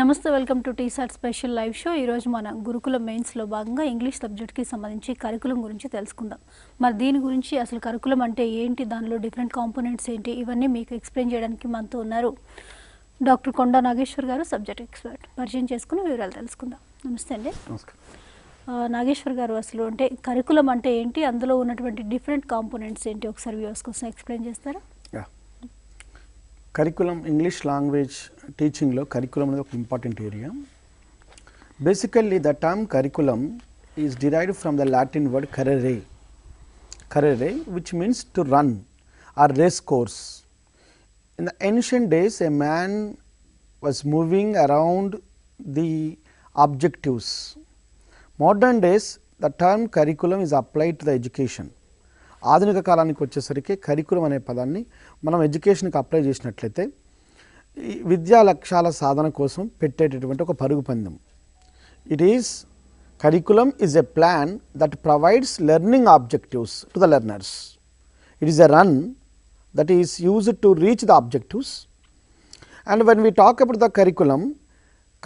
నమస్తే, welcome to T-SAT special live show. ఈరోజు మన గురుకుల మెయిన్స్లో భాగంగా ఇంగ్లీష్ సబ్జెక్ట్కి సంబంధించి కరికులం గురించి తెలుసుకుందాం. మరి దీని గురించి అసలు కరికులం అంటే ఏంటి, దానిలో డిఫరెంట్ కాంపోనెంట్స్ ఏంటి, ఇవన్నీ మీకు ఎక్స్ప్లెయిన్ చేయడానికి మనతో ఉన్నారు డాక్టర్ కొండా నాగేశ్వర్ గారు, సబ్జెక్ట్ ఎక్స్పర్ట్. పరిచయం చేసుకుని వివరాలు తెలుసుకుందాం. నమస్తే అండి. నాగేశ్వర్ గారు, అసలు అంటే కరికులం అంటే ఏంటి, అందులో ఉన్నటువంటి డిఫరెంట్ కాంపోనెంట్స్ ఏంటి, ఒకసారి వ్యూవర్స్ కోసం ఎక్స్ప్లెయిన్ చేస్తారా? కరికులం ఇంగ్లీష్ లాంగ్వేజ్ టీచింగ్లో కరికులం అనేది ఒక important area. Basically the term curriculum is derived from the Latin word currere, currere which means to run or race course. In the ancient days a man was moving around the objectives. Modern days the term curriculum is applied to the education. ఆధునిక కాలానికి వచ్చేసరికి curriculum అనే పదాన్ని మనం ఎడ్యుకేషన్కి apply చేసినట్లయితే విద్యా లక్ష్యాల సాధన కోసం పెట్టేటటువంటి ఒక పరుగు పందెం. It is curriculum is a plan that provides learning objectives to the learners. It is a run that is used to reach the objectives. And when we talk about the curriculum,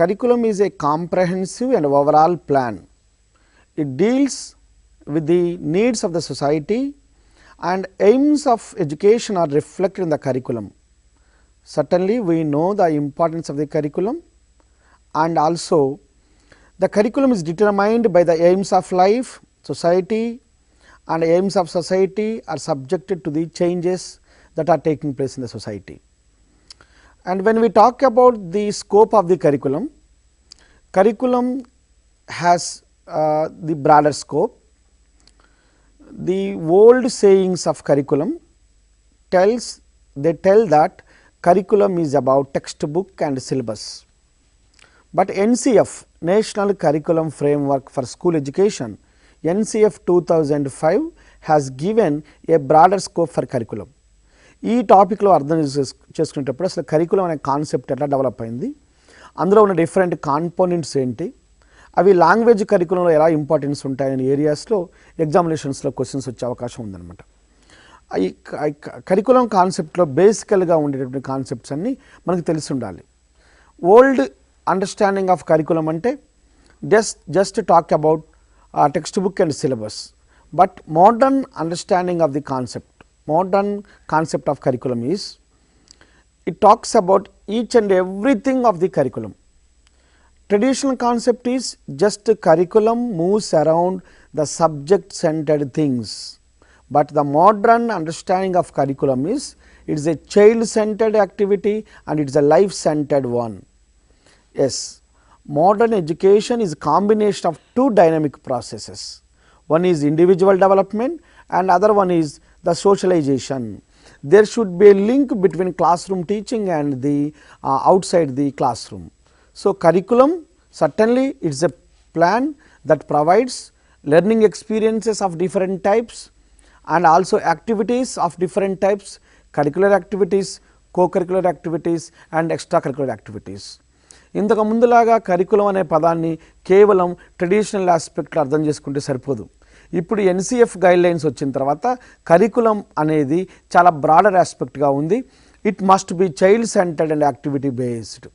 curriculum is a comprehensive and overall plan. It deals with the needs of the society and aims of education are reflected in the curriculum. Certainly we know the importance of the curriculum, and also the curriculum is determined by the aims of life, society, and aims of society are subjected to the changes that are taking place in the society. And when we talk about the scope of the curriculum, curriculum has the broader scope. The old sayings of curriculum tell that curriculum is about textbook and syllabus, but NCF, National Curriculum Framework for School Education, NCF 2005 has given a broader scope for curriculum. ఈ టాపిక్లో అర్థం చేసుకునేటప్పుడు అసలు curriculum అనే concept ఎట్లా develop అయింది, అందులో ఉన్న డిఫరెంట్ కాంపోనెంట్స్ ఏంటి, అవి లాంగ్వేజ్ కరికులంలో ఎలా ఇంపార్టెన్స్ ఉంటాయనే ఏరియాస్లో ఎగ్జామినేషన్స్లో క్వశ్చన్స్ వచ్చే అవకాశం ఉందన్నమాట. ఈ కరికులం కాన్సెప్ట్లో బేసికల్గా ఉండేటటువంటి కాన్సెప్ట్స్ అన్నీ మనకు తెలిసి ఉండాలి. ఓల్డ్ అండర్స్టాండింగ్ ఆఫ్ కరికులం అంటే just talk about text book and syllabus, but modern understanding of the concept, modern concept of curriculum is it talks about each and everything of the curriculum. Traditional concept is just curriculum moves around the subject centered things, but the modern understanding of curriculum is it is a child centered activity and it is a life centered one. Yes, modern education is a combination of two dynamic processes. One is individual development and other one is the socialization. There should be a link between classroom teaching and the outside the classroom. So, curriculum certainly it is a plan that provides learning experiences of different types and also activities of different types, curricular activities, co-curricular activities and extracurricular activities. ఇంతకు ముందులాగా curriculum అనే పదాన్ని కేవలం traditional ఆస్పెక్ట్లో అర్థం చేసుకుంటే సరిపోదు. ఇప్పుడు NCF guidelines వచ్చిన తర్వాత కరికులం అనేది చాలా బ్రాడర్ ఆస్పెక్ట్గా ఉంది. It must be child centred and activity based.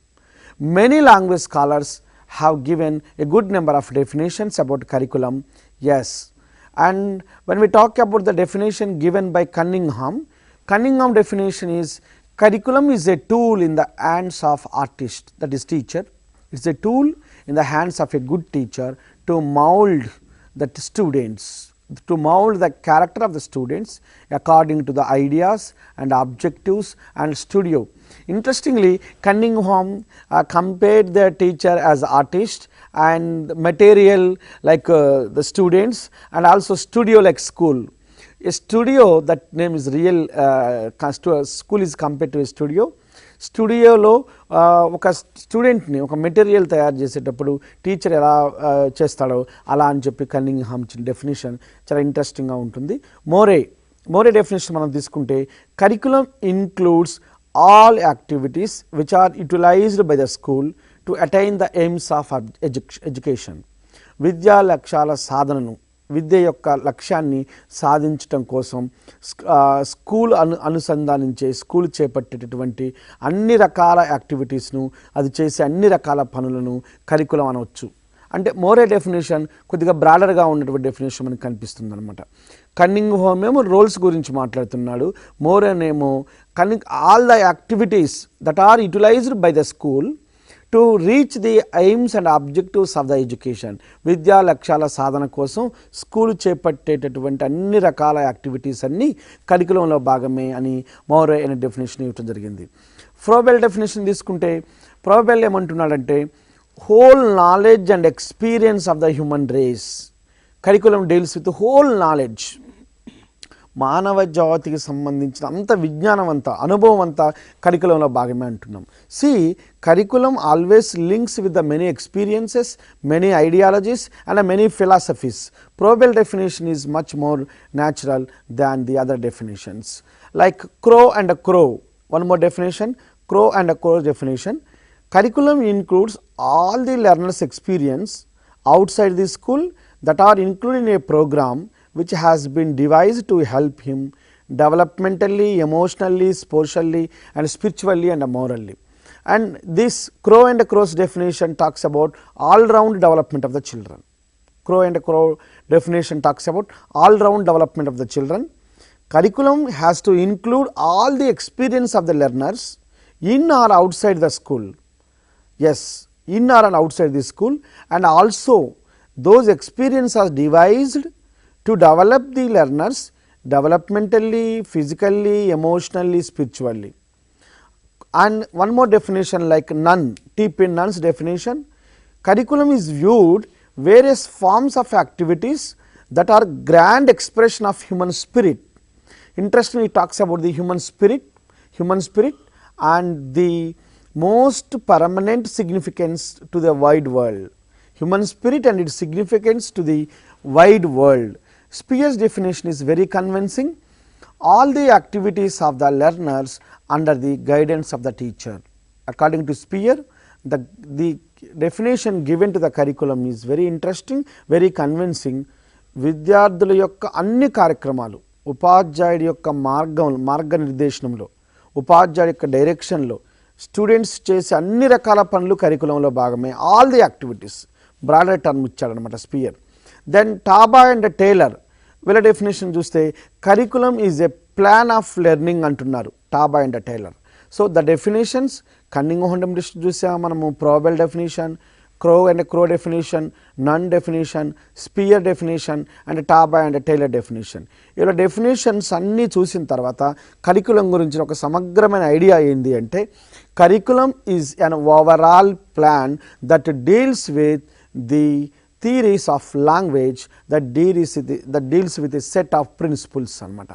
Many language scholars have given a good number of definitions about curriculum. Yes, and when we talk about the definition given by Cunningham definition is curriculum is a tool in the hands of artist, that is teacher. It is a tool in the hands of a good teacher to mold the students, to mold the character of the students according to the ideas and objectives and studio. Interestingly, Cunningham compared the teacher as artist and material like the students, and also studio like school. A studio, that name is real, school is compared to a studio. స్టూడియోలో ఒక స్టూడెంట్ని ఒక material తయారు చేసేటప్పుడు teacher ఎలా చేస్తాడో అలా అని చెప్పి కన్నింగ్హామ్ డెఫినేషన్ చాలా ఇంట్రెస్టింగ్గా ఉంటుంది. మోరే డెఫినేషన్ మనం తీసుకుంటే curriculum includes all activities which are utilized by the school to attain the aims of education. విద్యా లక్ష్యాల సాధనను విద్య యొక్క లక్ష్యాన్ని సాధించటం కోసం స్కూల్ అనుసంధానించే స్కూల్ చేపట్టేటటువంటి అన్ని రకాల యాక్టివిటీస్ను, అది చేసే అన్ని రకాల పనులను కరికులం అనవచ్చు. అంటే మోరే డెఫినేషన్ కొద్దిగా బ్రాడర్గా ఉన్నటువంటి డెఫినేషన్ మనకు కనిపిస్తుంది అనమాట. కన్నింగ్ హోమ్ ఏమో రోల్స్ గురించి మాట్లాడుతున్నాడు, మోరేనేమో all the activities that are utilized by the school to reach the aims and objectives of the education. విద్యా లక్ష్యాల సాధన కోసం స్కూల్ చేపట్టేటటువంటి అన్ని రకాల యాక్టివిటీస్ అన్నీ కరికులంలో భాగమే అని మోరే అనే డెఫినేషన్ ఇవ్వడం జరిగింది. ఫ్రోబెల్ డెఫినేషన్ తీసుకుంటే ఫ్రోబెల్ ఏమంటున్నాడంటే whole knowledge and experience of the human race. Curriculum deals with the whole knowledge. మానవ జాతికి సంబంధించిన అంత విజ్ఞానం అంతా, అనుభవం అంతా కరికులంలో భాగమే అంటున్నాం. Curriculum always links with the many experiences, many ideologies and many philosophies. Froebel definition is much more natural than the other definitions. Like Crow and Crow, one more definition, Crow and Crow definition. Curriculum includes all the learner's experience outside the school that are included in a program which has been devised to help him developmentally, emotionally, socially and spiritually and morally. And this Crow and Crow's definition talks about all round development of the children. Crow and Crow definition talks about all round development of the children. Curriculum has to include all the experience of the learners in or outside the school. Yes, in or outside the school, and also those experiences are devised to develop the learners developmentally, physically, emotionally, spiritually. And one more definition like none, T.P. Nunn's definition, curriculum is viewed various forms of activities that are grand expression of human spirit. Interestingly, he talks about the human spirit and the most permanent significance to the wide world. Human spirit and its significance to the wide world. Spear's definition is very convincing. All the activities of the learners under the guidance of the teacher. According to Spear, the definition given to the curriculum is very interesting, very convincing. విద్యార్థుల యొక్క అన్ని కార్యక్రమాలు, ఉపాధ్యాయుడి యొక్క మార్గనిర్దేశనంలో, ఉపాధ్యాయుడి యొక్క డైరెక్షన్లో students చేసే అన్ని రకాల పనులు కరికులంలో భాగమే. All the activities, broader term ఇచ్చాడనమాట Spear. Then Taba and Taylor వీళ్ళ డెఫినేషన్ చూస్తే curriculum is a plan of learning అంటున్నారు Taba and Taylor. So the definitions Cunningham చూసాం మనము, Froebel definition, Crow and Crow definition, Nunn definition, Spear definition and Taba and Tyler definition. ఇలా definitions అన్నీ చూసిన తర్వాత curriculum గురించి ఒక సమగ్రమైన ఐడియా ఏంటి అంటే, curriculum is an overall plan that deals with the theories of language that deals with a set of principles అనమాట.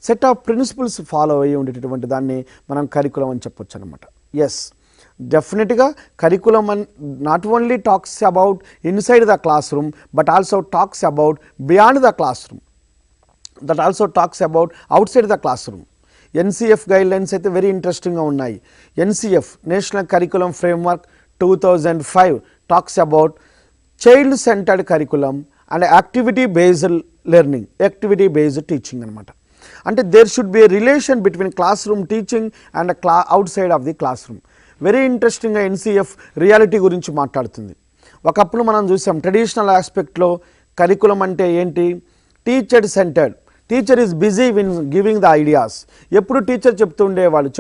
సెట్ ఆఫ్ ప్రిన్సిపల్స్ ఫాలో అయ్యి ఉండేటటువంటి దాన్ని మనం కరికులం అని చెప్పొచ్చు అనమాట. ఎస్, డెఫినెట్గా curriculum not only talks about inside the classroom but also talks about beyond the classroom, that also talks about outside the classroom. NCF guidelines అయితే very ఇంట్రెస్టింగ్గా ఉన్నాయి. NCF national curriculum framework 2005 talks about child centred curriculum and activity based learning, activity based teaching అనమాట. అంటే there should be a relation between classroom teaching and outside of the class room. Very ఇంట్రెస్టింగ్గా NCF reality గురించి మాట్లాడుతుంది. ఒకప్పుడు మనం చూసాం traditional ఆస్పెక్ట్లో curriculum అంటే ఏంటి, teacher centred, teacher is busy win giving the ideas. ఎప్పుడు టీచర్ చెప్తూ ఉండేవాళ్ళు,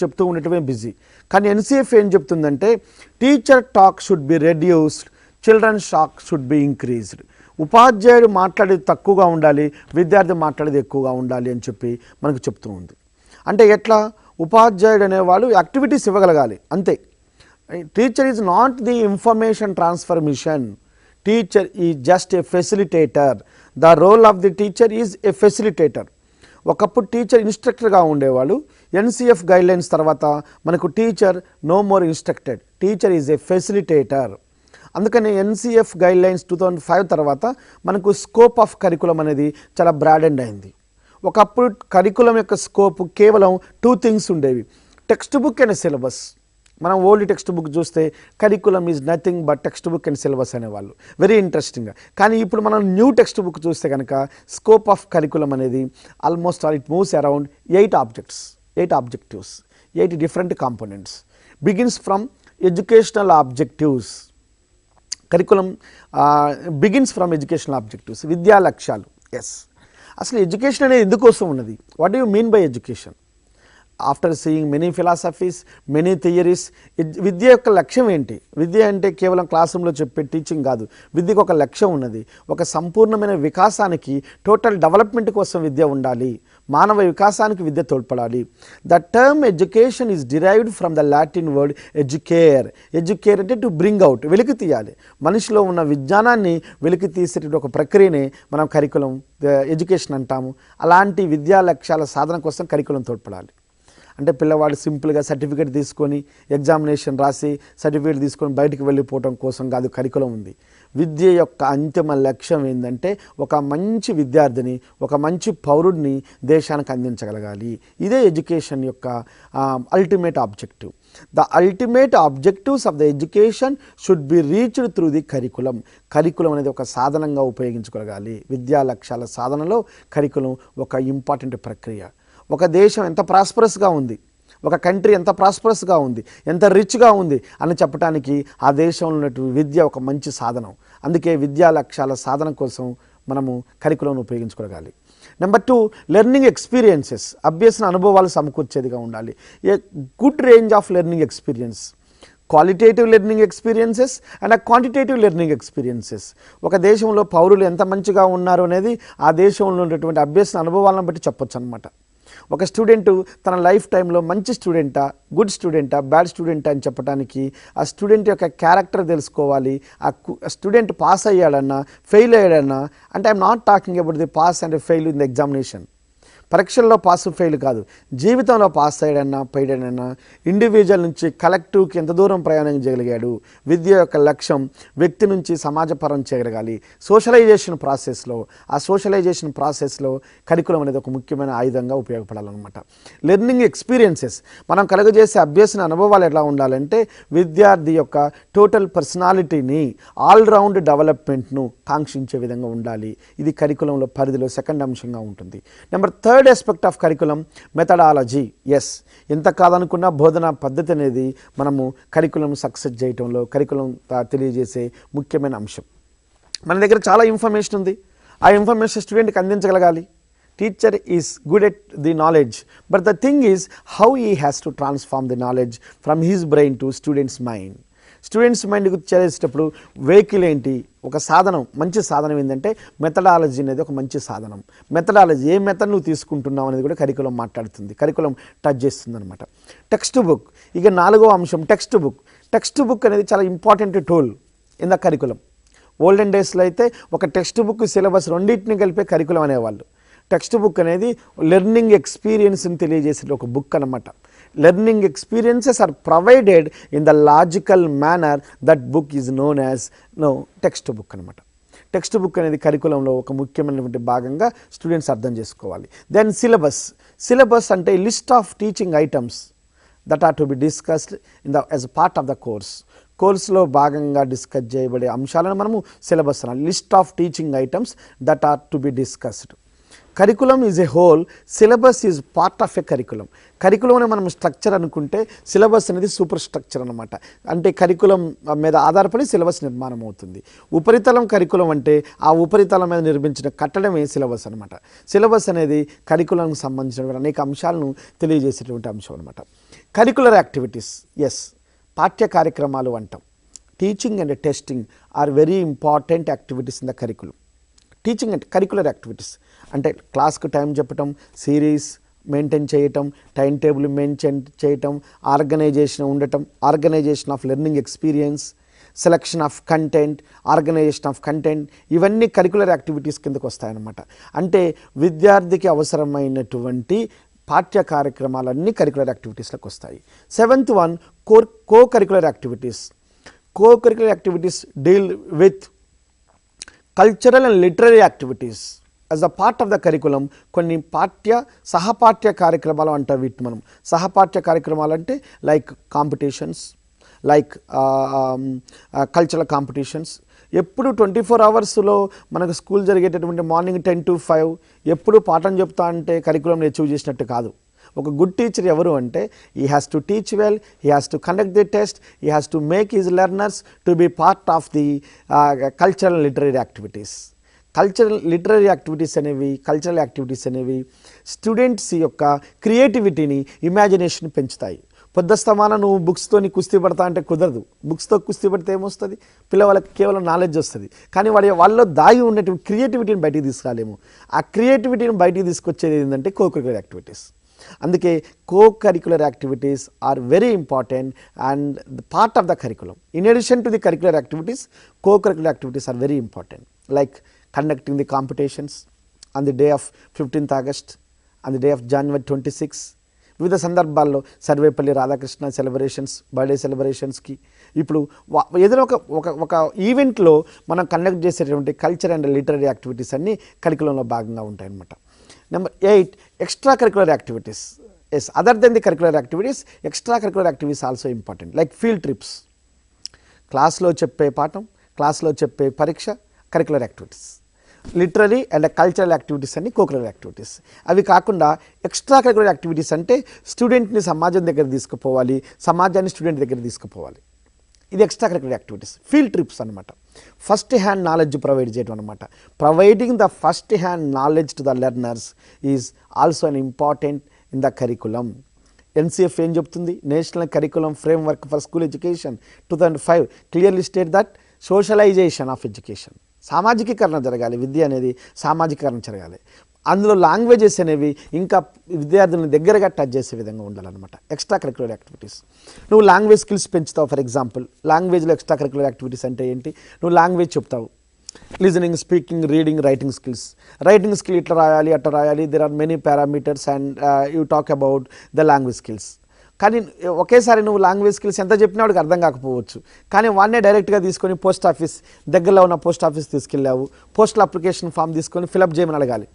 చెప్తూ ఉండటమే బిజీ. కానీ ఎన్సిఎఫ్ ఏం చెప్తుందంటే teacher talk should be reduced, children talk should be increased. ఉపాధ్యాయుడు మాట్లాడేది తక్కువగా ఉండాలి, విద్యార్థి మాట్లాడేది ఎక్కువగా ఉండాలి అని చెప్పి మనకు చెప్తూ ఉంది. అంటే ఎట్లా, ఉపాధ్యాయుడు అనేవాళ్ళు యాక్టివిటీస్ ఇవ్వగలగాలి అంతే. Teacher is not the information transfer mission, teacher is just a facilitator. The role of the teacher is a facilitator. ఒకప్పుడు టీచర్ ఇన్స్ట్రక్టర్గా ఉండేవాళ్ళు. ఎన్సిఎఫ్ గైడ్లైన్స్ తర్వాత మనకు teacher no more instructed, teacher is a facilitator. అందుకని NCF guidelines 2005 తర్వాత మనకు scope of curriculum అనేది చాలా బ్రాడెండ్ అయింది. ఒకప్పుడు కరికులం యొక్క స్కోప్ కేవలం 2 థింగ్స్ ఉండేవి, టెక్స్ట్ బుక్ అండ్ సిలబస్. మనం ఓల్డ్ టెక్స్ట్ బుక్ చూస్తే curriculum is nothing but text book and syllabus అనేవాళ్ళు, వెరీ ఇంట్రెస్టింగ్గా. కానీ ఇప్పుడు మనం న్యూ టెక్స్ట్ బుక్ చూస్తే కనుక స్కోప్ ఆఫ్ కరికులం అనేది almost it moves around 8 objectives, 8 different components. Begins from educational objectives. Curriculum begins from educational objectives, విద్యా లక్ష్యాలు. ఎస్, అసలు ఎడ్యుకేషన్ అనేది ఎందుకోసం ఉన్నది? What do you mean by education? After seeing many philosophies, many theories, విద్య యొక్క లక్ష్యం ఏంటి? విద్య అంటే కేవలం క్లాస్ రూమ్లో చెప్పే టీచింగ్ కాదు. విద్యకు ఒక లక్ష్యం ఉన్నది. ఒక సంపూర్ణమైన వికాసానికి, టోటల్ డెవలప్మెంట్ కోసం విద్య ఉండాలి. మానవ వికాసానికి విద్య తోడ్పడాలి. The term education is derived from the Latin word educare. Educare అంటే టు బ్రింగ్ అవుట్, వెలికి తీయాలి. మనిషిలో ఉన్న విజ్ఞానాన్ని వెలికి తీసేటువంటి ఒక ప్రక్రియనే మనం కరికులం ఎడ్యుకేషన్ అంటాము. అలాంటి విద్యా లక్ష్యాల సాధన కోసం కరికులం తోడ్పడాలి. అంటే పిల్లవాడు సింపుల్గా సర్టిఫికేట్ తీసుకొని ఎగ్జామినేషన్ రాసి సర్టిఫికేట్ తీసుకొని బయటికి వెళ్ళిపోవడం కోసం కాదు కరికులం ఉంది. విద్య యొక్క అంతిమ లక్ష్యం ఏంటంటే ఒక మంచి విద్యార్థిని, ఒక మంచి పౌరుడిని దేశానికి అందించగలగాలి. ఇదే ఎడ్యుకేషన్ యొక్క ultimate objective. The ultimate objectives of the education should be reached through the curriculum. Curriculum అనేది ఒక సాధనంగా ఉపయోగించుకోగలగాలి. విద్యా లక్ష్యాల సాధనలో కరికులం ఒక ఇంపార్టెంట్ ప్రక్రియ. ఒక దేశం ఎంత ప్రాస్పరస్గా ఉంది, ఒక కంట్రీ ఎంత ప్రాస్పరస్గా ఉంది, ఎంత రిచ్గా ఉంది అని చెప్పడానికి ఆ దేశంలో ఉన్నటువంటి విద్య ఒక మంచి సాధనం. అందుకే విద్యా లక్ష్యాల సాధన కోసం మనము కరికులంను ఉపయోగించుకోగలగాలి. Number 2, learning experiences. అభ్యసన అనుభవాలు సమకూర్చేదిగా ఉండాలి. A good range of learning experience, qualitative learning experiences and quantitative learning experiences. ఒక దేశంలో పౌరులు ఎంత మంచిగా ఉన్నారు అనేది ఆ దేశంలో ఉన్నటువంటి అభ్యసన అనుభవాలను బట్టి చెప్పొచ్చు అనమాట. ఒక స్టూడెంటు తన లైఫ్ టైంలో మంచి స్టూడెంటా, గుడ్ స్టూడెంటా, బ్యాడ్ స్టూడెంటా అని చెప్పడానికి ఆ స్టూడెంట్ యొక్క క్యారెక్టర్ తెలుసుకోవాలి. ఆ స్టూడెంట్ పాస్ అయ్యాడన్నా ఫెయిల్ అయ్యాడన్నా, అంటే I'm not talking about the pass and fail in the examination. పరీక్షల్లో పాస్ ఫెయిల్ కాదు, జీవితంలో పాస్ అయ్యాడన్నా పోయాడన్నా, ఇండివిజువల్ నుంచి కలెక్టివ్కి ఎంత దూరం ప్రయాణం చేయగలిగాడు. విద్య యొక్క లక్ష్యం వ్యక్తి నుంచి సమాజపరం చేయగలగాలి. సోషలైజేషన్ ప్రాసెస్లో కరికులం అనేది ఒక ముఖ్యమైన ఆయుధంగా ఉపయోగపడాలన్నమాట. లెర్నింగ్ ఎక్స్పీరియన్సెస్, మనం కలుగజేసే అభ్యసన అనుభవాలు ఎలా ఉండాలంటే విద్యార్థి యొక్క టోటల్ పర్సనాలిటీని, ఆల్రౌండ్ డెవలప్మెంట్ను కాంక్షించే విధంగా ఉండాలి. ఇది కరికులంలో పరిధిలో సెకండ్ అంశంగా ఉంటుంది. Number 3 aspect of curriculum, methodology. Yes, ఎంత కాదనుకున్న బోధనా పద్ధతి అనేది మనము కరికులం సక్సెస్ చేయటంలో కరికులం తెలియజేసే ముఖ్యమైన అంశం. మన దగ్గర చాలా ఇన్ఫర్మేషన్ ఉంది, ఆ ఇన్ఫర్మేషన్ స్టూడెంట్కి అందించగలగాలి. Teacher is good at the knowledge, but the thing is how he has to transform the knowledge from his brain to students mind. Students మైండ్కి చేసేటప్పుడు వెహికల్ ఏంటి, ఒక సాధనం, మంచి సాధనం ఏంటంటే మెథడాలజీ అనేది ఒక మంచి సాధనం. మెథడాలజీ, ఏ మెథడ్ నువ్వు తీసుకుంటున్నావు అనేది కూడా కరికులం మాట్లాడుతుంది, కరికులం టచ్ చేస్తుంది అనమాట. టెక్స్ట్ బుక్, ఇక 4వ అంశం టెక్స్ట్ బుక్. టెక్స్ట్ బుక్ అనేది చాలా important tool in the curriculum. Olden డేస్లో అయితే ఒక టెక్స్ట్ బుక్ సిలబస్ రెండింటిని కలిపే కరికులం అనేవాళ్ళు. టెక్స్ట్ బుక్ అనేది లెర్నింగ్ ఎక్స్పీరియన్స్ని తెలియజేసే ఒక బుక్ అనమాట. Learning experiences are provided in the logical manner, that book is known as text book అనమాట. టెక్స్ట్ బుక్ అనేది కరికులంలో ఒక ముఖ్యమైనటువంటి భాగంగా స్టూడెంట్స్ అర్థం చేసుకోవాలి. దెన్ సిలబస్ అంటే list of teaching items that are to be discussed in the as part of the కోర్స్లో భాగంగా డిస్కస్ చేయబడే అంశాలను మనము సిలబస్ అనాలి. List of teaching items that are to be discussed. Curriculum is a whole, syllabus is part of a curriculum. కరికులంని మనం structure అనుకుంటే syllabus అనేది సూపర్ స్ట్రక్చర్ అనమాట. అంటే కరికులం మీద ఆధారపడి సిలబస్ నిర్మాణం అవుతుంది. ఉపరితలం కరికులం అంటే ఆ ఉపరితలం మీద నిర్మించిన కట్టడమే సిలబస్ అనమాట. సిలబస్ అనేది కరికులంకి సంబంధించిన అనేక అంశాలను తెలియజేసేటువంటి అంశం అనమాట. కరికులర్ యాక్టివిటీస్, ఎస్, పాఠ్య కార్యక్రమాలు అంటాం. Teaching and testing are very important activities in the curriculum. Teaching అంటే కరికులర్ యాక్టివిటీస్ అంటే క్లాస్కు టైం చెప్పటం, సిరీస్ మెయింటైన్ చేయటం, టైం టేబుల్ మెయింటైన్ చేయటం, organisation of learning experience, selection of content, organisation of content, ఇవన్నీ కరికులర్ యాక్టివిటీస్ కిందకు వస్తాయన్నమాట. అంటే విద్యార్థికి అవసరమైనటువంటి పాఠ్య కార్యక్రమాలన్నీ కరికులర్ యాక్టివిటీస్లోకి వస్తాయి. 7th one co curricular activities. Co curricular activities deal with cultural and literary activities. As a part of the curriculum కొన్ని సహపాఠ్య కార్యక్రమాలు అంటారు వీటిని మనం. సహపాఠ్య కార్యక్రమాలు అంటే like competitions, like cultural competitions. ఎప్పుడు 24 అవర్స్లో మనకు స్కూల్ జరిగేటటువంటి మార్నింగ్ 10 to 5 ఎప్పుడు పాఠం చెప్తా అంటే కరికులం అచీవ్ చేసినట్టు కాదు. ఒక గుడ్ టీచర్ ఎవరు అంటే he has to teach well, he has to conduct the test, he has to make his learners to be part of the cultural literary activities. Literary activities అనేవి students యొక్క క్రియేటివిటీని, imagination పెంచుతాయి. పొద్దుస్తమాన నువ్వు బుక్స్తోని కుస్తీ పడతా అంటే కుదరదు. బుక్స్తో కుస్తీ పడితే ఏమొస్తుంది? పిల్లవాళ్ళకి కేవలం నాలెడ్జ్ వస్తుంది, కానీ వాళ్ళలో దాగి ఉన్నటువంటి క్రియేటివిటీని బయటికి తీసుకురాలేము. ఆ క్రియేటివిటీని బయటికి తీసుకొచ్చేది ఏంటంటే కరికులర్ యాక్టివిటీస్. అందుకే curricular activities are very important and part of the curriculum. In addition to the curricular activities, curricular activities are very important, like conducting the competitions on the day of 15th August, on the day of January 26. వివిధ సందర్భాల్లో Sarvepalli Radhakrishna celebrations, birthday సెలబ్రేషన్స్కి ఇప్పుడు ఏదైనా ఒక ఈవెంట్లో మనం conduct చేసేటువంటి culture and literary activities అన్నీ కరికులంలో భాగంగా ఉంటాయన్నమాట. Number 8, extra curricular activities. Yes, other than the curricular activities, extra curricular activities also important, like field trips. క్లాస్లో చెప్పే పాఠం, క్లాస్లో చెప్పే పరీక్ష curricular activities. Literary and cultural activities అన్ని కరికులర్ యాక్టివిటీస్. అవి కాకుండా ఎక్స్ట్రా కరికులర్ యాక్టివిటీస్ అంటే స్టూడెంట్ని సమాజం దగ్గర తీసుకుపోవాలి, సమాజాన్ని స్టూడెంట్ దగ్గర తీసుకుపోవాలి. ఇది extra curricular activities. Field trips అనమాట, ఫస్ట్ హ్యాండ్ నాలెడ్జ్ ప్రొవైడ్ చేయడం అనమాట. Providing the first hand knowledge to the learners is also an important in the curriculum. NCF ఏం చెప్తుంది? National curriculum framework for school education 2005 clearly state that socialization of education, సామాజికీకరణ జరగాలి, విద్య అనేది సామాజికీకరణ జరగాలి. అందులో లాంగ్వేజెస్ అనేవి ఇంకా విద్యార్థులను దగ్గరగా టచ్ చేసే విధంగా ఉండాలన్నమాట. ఎక్స్ట్రా కరికులర్ యాక్టివిటీస్, నువ్వు లాంగ్వేజ్ స్కిల్స్ పెంచుతావు. ఫర్ ఎగ్జాంపుల్, లాంగ్వేజ్లో ఎక్స్ట్రా కరికులర్ యాక్టివిటీస్ అంటే ఏంటి? నువ్వు లాంగ్వేజ్ చెప్తావు, listening, speaking, reading, writing skills. Writing skill ఇట్లా రాయాలి, అట్లా రాయాలి, there are many parameters and you talk about the language skills. కానీ ఒకేసారి నువ్వు లాంగ్వేజ్ స్కిల్స్ ఎంత చెప్పినా వాడికి అర్థం కాకపోవచ్చు, కానీ వాడినే డైరెక్ట్గా తీసుకొని పోస్ట్ ఆఫీస్, దగ్గరలో ఉన్న పోస్ట్ ఆఫీస్ తీసుకెళ్ళావు, పోస్టల్ అప్లికేషన్ ఫామ్ తీసుకొని ఫిలప్ చేయమని అడగాలి,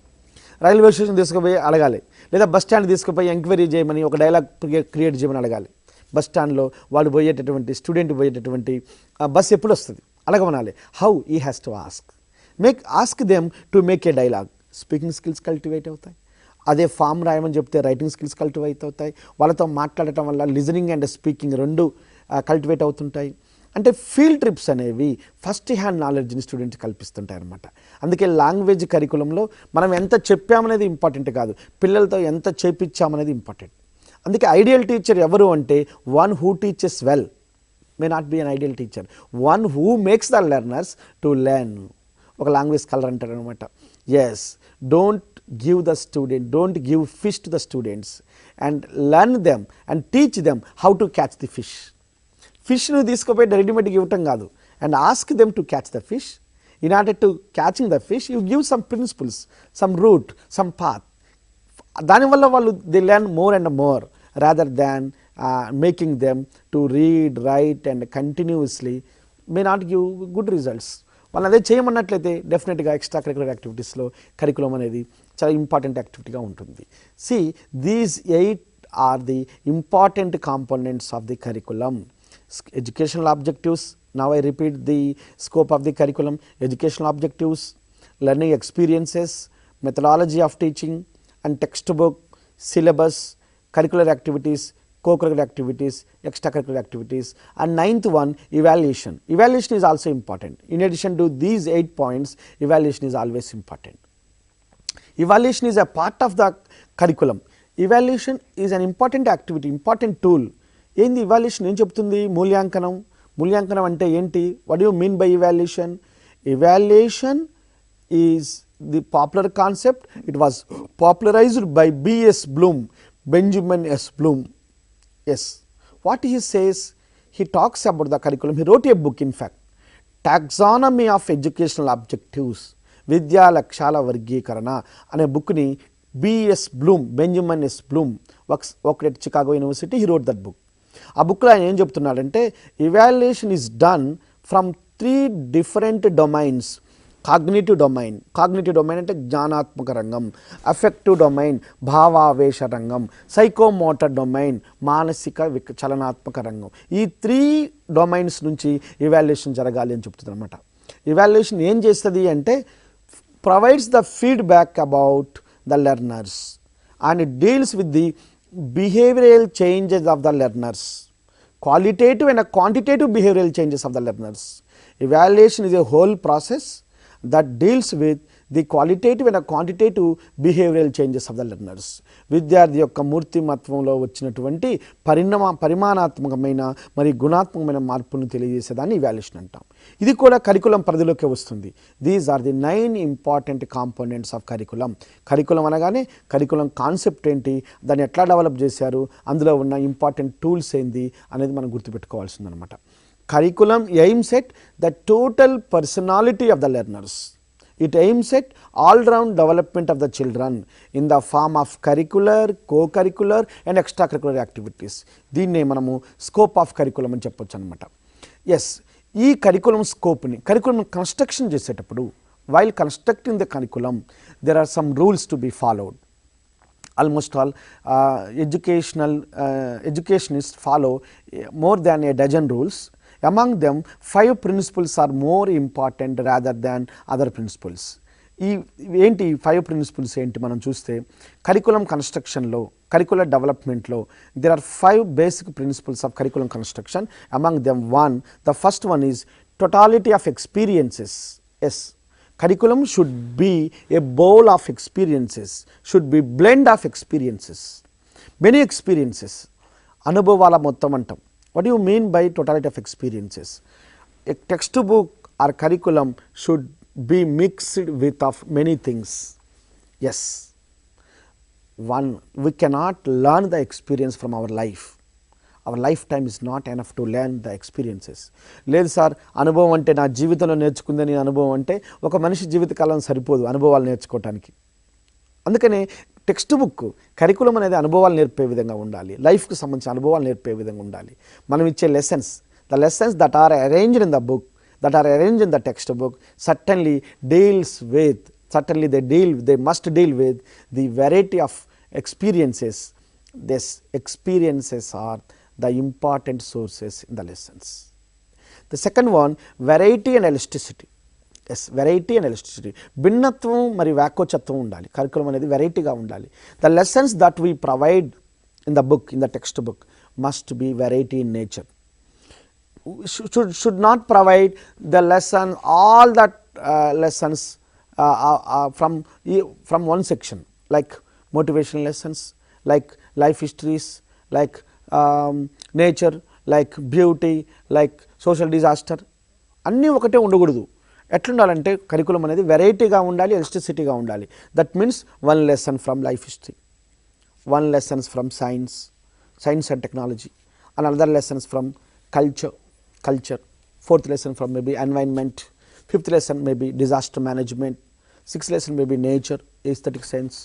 రైల్వే స్టేషన్ తీసుకుపోయి అడగాలి, లేదా బస్ స్టాండ్ తీసుకుపోయి ఎంక్వైరీ చేయమని ఒక డైలాగ్ క్రియేట్ చేయమని అడగాలి. బస్ స్టాండ్లో వాడు పోయేటటువంటి స్టూడెంట్ పోయేటటువంటి బస్ ఎప్పుడు వస్తుంది అడగమనాలి. హౌ ఈ has to ask them to make a dialogue. Speaking skills cultivate అవుతాయి. అదే ఫామ్ రాయమని చెప్తే రైటింగ్ స్కిల్స్ కల్టివేట్ అవుతాయి. వాళ్ళతో మాట్లాడటం వల్ల లిజనింగ్ అండ్ స్పీకింగ్ రెండు కల్టివేట్ అవుతుంటాయి. అంటే ఫీల్డ్ ట్రిప్స్ అనేవి ఫస్ట్ హ్యాండ్ నాలెడ్జ్ని స్టూడెంట్స్ కల్పిస్తుంటాయి అన్నమాట. అందుకే లాంగ్వేజ్ కరికులంలో మనం ఎంత చెప్పామనేది ఇంపార్టెంట్ కాదు, పిల్లలతో ఎంత చేపించామనేది ఇంపార్టెంట్. అందుకే ఐడియల్ టీచర్ ఎవరు అంటే one who teaches well may not be an ideal teacher, one who makes the learners to learn. ఒక లాంగ్వేజ్ కలర్ అంటారు అనమాట. Yes, don't give fish to the students and learn them and teach them how to catch the fish. Fish nu తీసుకుపోయి readymade ఇవ్వటం కాదు, and ask them to catch the fish. In order to catching the fish, you give some principles, some route, some path. దానివల్ల వాళ్ళు they learn more and more rather than making them to read, write and continuously may not give good results. వాళ్ళు అదే చేయమన్నట్లయితే డెఫినెట్గా extra curricular యాక్టివిటీస్లో curriculum అనేది చాలా important యాక్టివిటీగా ఉంటుంది. See these 8 are the important components of the curriculum. Educational objectives, now I repeat the scope of the curriculum. Educational objectives, learning experiences, methodology of teaching and text book, syllabus, curricular activities, co-curricular activities, extracurricular activities, and 9th one, evaluation. Evaluation is also important. In addition to these 8 points, evaluation is always important. Evaluation is a part of the curriculum. Evaluation is an important activity, important tool. ఏంది evaluation? ఏం చెప్తుంది? మూల్యాంకనం. మూల్యాంకనం అంటే ఏంటి? What do you mean by evaluation? Evaluation is the popular concept. It was popularized by B.S. Bloom, Benjamin S. Bloom. Yes, what he says, he talks about the curriculum. He wrote a book, in fact, Taxonomy of Educational Objectives, Vidya Lakshala Vargీకరణ అనే బుక్ని B.S. Bloom, Benjamin S. Bloom worked at Chicago University. He wrote that book. ఆ బుక్లో ఆయన ఏం చెప్తున్నాడంటే, evaluation is done from 3 different domains: cognitive domain అంటే జ్ఞానాత్మక రంగం, affective domain భావావేశ రంగం, సైకోమోటర్ డొమైన్ మానసిక చలనాత్మక రంగం. ఈ 3 డొమైన్స్ నుంచి ఇవాల్యుయేషన్ జరగాలి అని చెప్తుంది అనమాట. ఇవాల్యుయేషన్ ఏం చేస్తుంది అంటే provides the feedback about the learners and it deals with the behavioural changes of the learners, qualitative and quantitative behavioral changes of the learners. Evaluation is a whole process that deals with the qualitative and quantitative behavioral changes of the learners. విద్యార్థి యొక్క మూర్తిమత్వంలో వచ్చినటువంటి పరిమాణాత్మకమైన మరియు గుణాత్మకమైన మార్పులను తెలియజేసేదాన్ని evaluation అంటాం. ఇది కూడా curriculum పరిధిలోకి వస్తుంది. These are the 9 important components of curriculum. Curriculum అనగానే కరికులం కాన్సెప్ట్ ఏంటి, దాన్ని ఎట్లా డెవలప్ చేశారు, అందులో ఉన్న ఇంపార్టెంట్ టూల్స్ ఏంది అనేది మనం గుర్తుపెట్టుకోవాల్సిందనమాట. Curriculum aims at the total personality of the learners. It aims at all-round development of the children in the form of curricular, co-curricular and extracurricular activities. దీన్నే మనము స్కోప్ ఆఫ్ కరికులం అని చెప్పొచ్చు అనమాట. Yes, ఈ curriculum స్కోప్ని curriculum construction చేసేటప్పుడు while constructing the curriculum there are some rules to be followed. Almost all educationists follow more than a dozen rules. Among them, 5 principles are more important rather than other principles. ఈ ఏంటి 5 principles ఏంటి మనం చూస్తే, curriculum కన్స్ట్రక్షన్లో, curricular డెవలప్మెంట్లో there are 5 basic principles of curriculum construction. Among them, the first one is totality of experiences. Yes, curriculum should be a bowl of experiences, should be blend of experiences, many experiences, అనుభవాల మొత్తం అంటాం. What do you mean by totality of experiences? A textbook or curriculum should be mixed with of many things. Yes, one, we cannot learn the experience from our life. Our lifetime is not enough to learn the experiences. లేదు sir, అనుభవం అంటే నా జీవితంలో నేర్చుకుందని అనుభవం అంటే ఒక మనిషి జీవితకాలం సరిపోదు అనుభవాలు నేర్చుకోవటానికి. అందుకనే టెక్స్ట్ బుక్ కరికులం అనేది అనుభవాలు నేర్పే విధంగా ఉండాలి, లైఫ్కి సంబంధించిన అనుభవాలు నేర్పే విధంగా ఉండాలి. మనం ఇచ్చే lessons, the lessons that are arranged in the book, that are arranged in the text book certainly they must deal with the variety of experiences. These experiences are the important sources in the lessons. The second one, variety and elasticity. Yes, variety and elasticity. భిన్నత్వం మరియు వ్యాకోచత్వం ఉండాలి. Curriculum అనేది వెరైటీగా ఉండాలి. The lessons that we provide in the book, in the text book, must be variety in nature. Should not provide the lesson, all that lessons from one section, like motivational lessons, like life histories, like nature, like beauty, like social disaster, అన్నీ ఒకటే ఉండకూడదు. ఎట్లుండాలంటే curriculum అనేది వెరైటీగా ఉండాలి, ఎలాస్టిసిటీగా ఉండాలి. That means one lesson from life history, one lessons from science and technology, and another lessons from culture, fourth lesson from maybe environment, fifth lesson maybe disaster management, sixth lesson maybe nature, aesthetic science.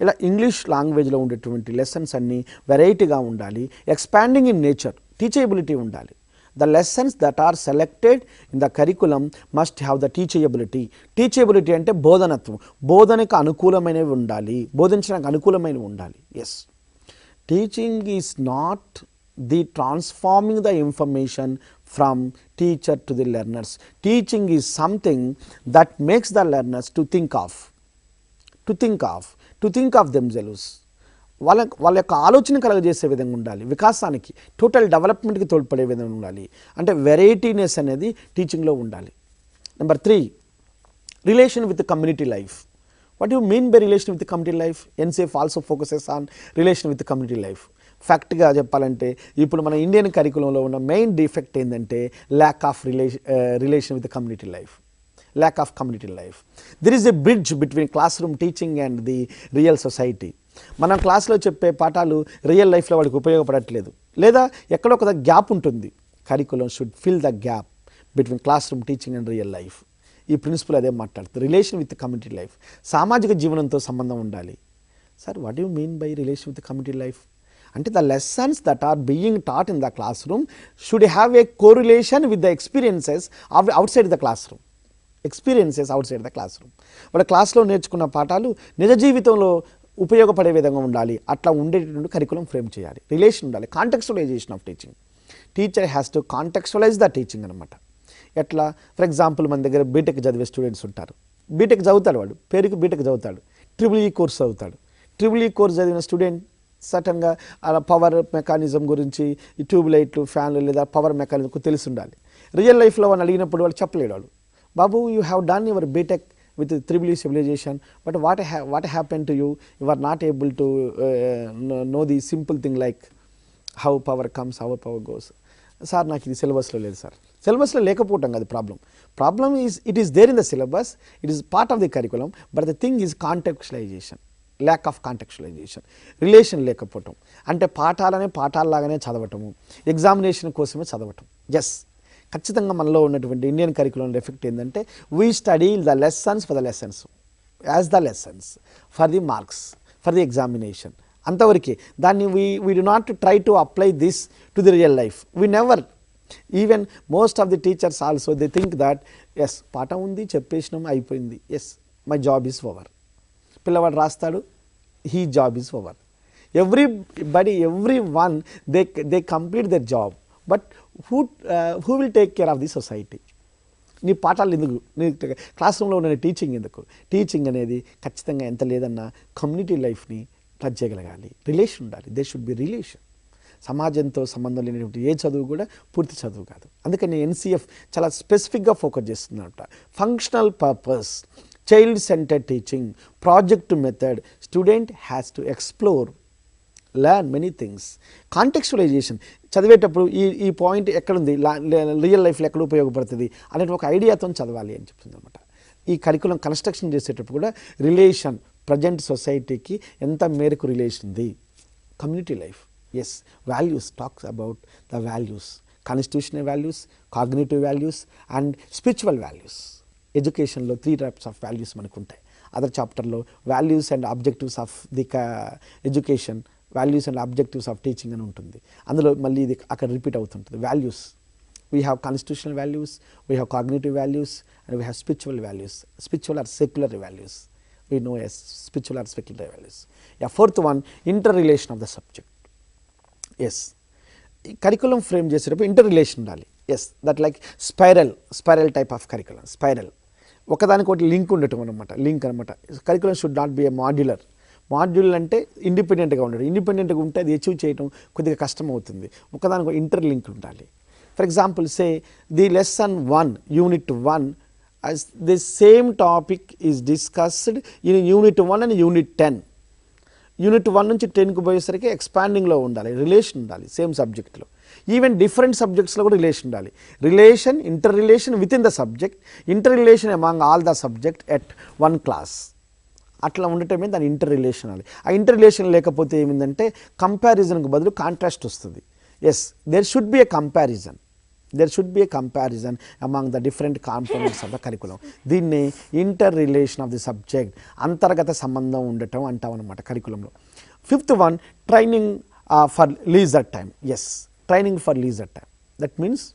ఇలా English లాంగ్వేజ్లో ఉండేటువంటి lessons అన్నీ వెరైటీగా ఉండాలి, expanding in nature, teachability ఉండాలి. The lessons that are selected in the curriculum must have the teachability అంటే బోధనత్వం, బోధనకు అనుకూలమైనవి ఉండాలి, బోధించడానికి అనుకూలమైనవి ఉండాలి. Yes, teaching is not the transforming the information from teacher to the learners. Teaching is something that makes the learners to think of themselves. వాళ్ళ యొక్క ఆలోచన కలగజేసే విధంగా ఉండాలి, వికాసానికి టోటల్ డెవలప్మెంట్కి తోడ్పడే విధంగా ఉండాలి. అంటే వెరైటీనెస్ అనేది టీచింగ్లో ఉండాలి. Number 3, relation with community life. What do you mean by relation with the community life? NCF also focuses on relation with the community life. ఫ్యాక్ట్గా చెప్పాలంటే ఇప్పుడు మన ఇండియన్ కరికులంలో ఉన్న మెయిన్ డిఫెక్ట్ ఏంటంటే lack of relation with community life. There is a bridge between classroom teaching and the real society. మనం క్లాస్లో చెప్పే పాఠాలు real లైఫ్లో వాడికి ఉపయోగపడట్లేదు, లేదా ఎక్కడో ఒక గ్యాప్ ఉంటుంది. Curriculum should fill the gap between classroom teaching and real life. ఈ ప్రిన్సిపల్ అదే మాట్లాడుతుంది, రిలేషన్ విత్ కమ్యూనిటీ లైఫ్, సామాజిక జీవనంతో సంబంధం ఉండాలి. Sir, what you mean by relation with community life అంటే the lessons that are being taught in the classroom should have a correlation with the experiences of outside the classroom. Experiences outside the classroom. వాళ్ళ క్లాస్లో నేర్చుకున్న పాఠాలు నిజ జీవితంలో ఉపయోగపడే విధంగా ఉండాలి, అట్లా ఉండేటటువంటి కరికులం ఫ్రేమ్ చేయాలి. రిలేషన్ ఉండాలి, contextualization of teaching. Teacher has to contextualize the teaching అనమాట. ఎట్లా, ఫర్ ఎగ్జాంపుల్ మన దగ్గర బీటెక్ చదివే స్టూడెంట్స్ ఉంటారు. బీటెక్ చదువుతాడు, వాడు పేరుకి బీటెక్ చదువుతాడు, ట్రిపుల్ కోర్స్ చదువుతాడు. ట్రిపుల్ కోర్స్ చదివిన స్టూడెంట్ సడన్గా పవర్ మెకానిజం గురించి, ఈ ట్యూబ్ లైట్లు, ఫ్యాన్లు లేదా పవర్ మెకానిజం తెలిసి ఉండాలి. రియల్ లైఫ్లో వాళ్ళని అడిగినప్పుడు వాళ్ళు చెప్పలేడు. వాడు, బాబు you have done your B Tech with triple civilization, but what happened to you? You are not able to know the simple thing like how power comes, how power goes. Sir నాకు ఇది సిలబస్లో లేదు సార్. సిలబస్లో లేకపోవటం కాదు problem. Problem is it is there in the syllabus, it is part of the curriculum, but the thing is contextualization, lack of contextualization, relation లేకపోవటం. అంటే పాఠాలలాగానే చదవటము, examination కోసమే చదవటం. ఎస్, ఖచ్చితంగా మనలో ఉన్నటువంటి ఇండియన్ కరికులం ఎఫెక్ట్ ఏంటంటే we study the lessons for the lessons, as the lessons for the marks, for the examination, అంతవరకే. దాన్ని we do not try to apply this to the real life. We never, even most of the teachers also they think that yes పాఠం ఉంది చెప్పేసినాం అయిపోయింది, yes my job is over. పిల్లవాడు రాస్తాడు, he job is over. Everyone they complete their job, but who will take care of the society? నీ పాఠాలు ఎందుకు, నీ క్లాస్ రూమ్లో ఉన్న టీచింగ్ ఎందుకు? టీచింగ్ అనేది ఖచ్చితంగా ఎంత లేదన్నా కమ్యూనిటీ లైఫ్ని టచ్ చేయగలగాలి, రిలేషన్ ఉండాలి. They should be relation. సమాజంతో సంబంధం లేనటువంటి ఏ చదువు కూడా పూర్తి చదువు కాదు. అందుకని ఎన్సిఎఫ్ చాలా స్పెసిఫిక్గా ఫోకస్ చేస్తుందన్నమాట. Functional purpose, child centred teaching, project method, student has to explore, learn many things. Contextualization చదివేటప్పుడు ఈ పాయింట్ ఎక్కడుంది, రియల్ లైఫ్లో ఎక్కడ ఉపయోగపడుతుంది అనే ఒక ఐడియాతో చదవాలి అని చెప్తుంది అనమాట. ఈ కరికులం కన్స్ట్రక్షన్ చేసేటప్పుడు కూడా రిలేషన్, ప్రజెంట్ సొసైటీకి ఎంత మేరకు రిలేషన్ ఉంది, community life, yes, values, talks about the values, constitutional values, cognitive values and spiritual values. ఎడ్యుకేషన్లో 3 టైప్స్ ఆఫ్ వాల్యూస్ మనకు ఉంటాయి. అదర్ చాప్టర్లో values and objectives of the education, values and objectives of teaching అని ఉంటుంది. అందులో మళ్ళీ ఇది అక్కడ రిపీట్ అవుతుంటుంది. Values, we have constitutional values, we have cognitive values and we have spiritual values. Spiritual or secular values, we know yes spiritual or secular values. Fourth one, inter relation of the subject. Yes, curriculum frame చేసేటప్పుడు inter relation ఉండాలి. Yes, that like spiral type of curriculum. Spiral ఒకదానికొకటి link ఉండటం అనమాట, link అనమాట. Curriculum should not be a modular. Module అంటే ఇండిపెండెంట్గా ఉండడం. ఇండిపెండెంట్గా ఉంటే అది అచీవ్ చేయడం కొద్దిగా కష్టం అవుతుంది. ఒకదానికి ఇంటర్ లింక్ ఉండాలి. For example say the lesson 1, unit 1, as the same topic is discussed in unit 1 and unit 10. Unit 1 నుంచి 10కు పోయేసరికి ఎక్స్పాండింగ్లో ఉండాలి, రిలేషన్ ఉండాలి సేమ్ సబ్జెక్ట్లో. ఈవెన్ డిఫరెంట్ సబ్జెక్ట్స్లో కూడా రిలేషన్ ఉండాలి. Relation, inter relation with in the subject, inter relation among all the subject at one class. అట్లా ఉండటమే దాని ఇంటర్ రిలేషన్ అని. ఆ ఇంటర్ రిలేషన్ లేకపోతే ఏమిందంటే కంపారిజన్కు బదులు కాంట్రాస్ట్ వస్తుంది. Yes, there should be a comparison, among the different components of the curriculum. దీన్ని inter relation of the subject, అంతర్గత సంబంధం ఉండటం అంటాం అనమాట కరికులంలో. Fifth one, training for leisure time. Yes, training for leisure time, that means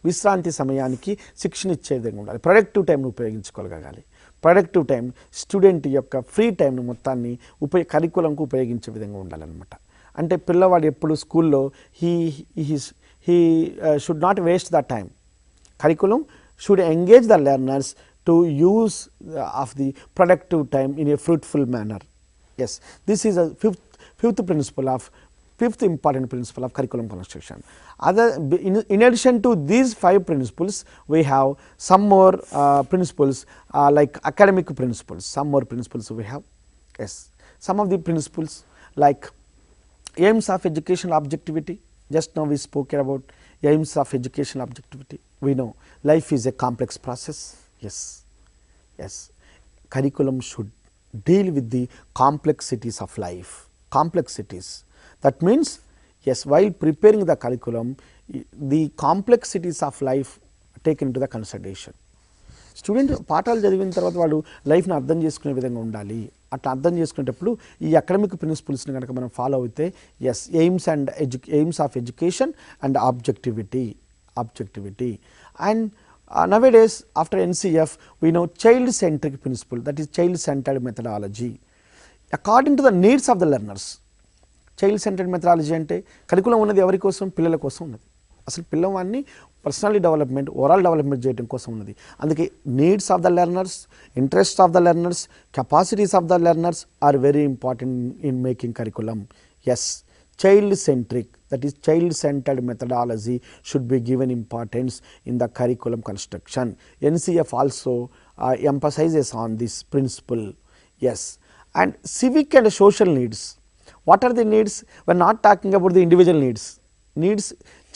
విశ్రాంతి సమయానికి శిక్షణ ఇచ్చే విధంగా ఉండాలి. ప్రొడక్టివ్ టైంను ఉపయోగించుకోగలగాలి. ప్రొడక్టివ్ టైం స్టూడెంట్ యొక్క ఫ్రీ టైంను మొత్తాన్ని కరికులంకు ఉపయోగించే విధంగా ఉండాలన్నమాట. అంటే పిల్లవాడు ఎప్పుడు స్కూల్లో he should not waste the time. Curriculum should engage the learners to use of the productive time in a fruitful manner. Yes, this is a fifth important principle of curriculum construction. In addition to these 5 principles, we have some more principles like academic principles. Some more principles we have. Yes, some of the principles like aims of educational objectivity. Just now we spoke about aims of educational objectivity. We know life is a complex process. Yes, curriculum should deal with the complexities of life. Complexities. That means, yes, while preparing the curriculum, the complexities of life taken into the consideration. Student పాఠాలు చదివిన తర్వాత వాడు లైఫ్ని అర్థం చేసుకునే విధంగా ఉండాలి. అట్లా అర్థం చేసుకునేటప్పుడు ఈ అకాడమిక్ ప్రిన్సిపల్స్ని కనుక మనం ఫాలో అయితే, yes, aims of education and objectivity. And Nowadays, after NCF, we know child-centric principle, that is child-centered methodology, according to the needs of the learners. Child centred methodology అంటే కరికులం ఉన్నది ఎవరి కోసం, పిల్లల కోసం ఉన్నది. అసలు పిల్లవాడిని పర్సనాలిటీ డెవలప్మెంట్, ఓవరాల్ డెవలప్మెంట్ చేయడం కోసం ఉన్నది. అందుకే needs of the learners, interest of the learners, capacities of the learners are very important in making curriculum. Yes, child centric, that is child centered methodology should be given importance in the curriculum construction. NCF also emphasizes on this principle. Yes, and civic and social needs. What are the needs? We are not talking about the individual needs.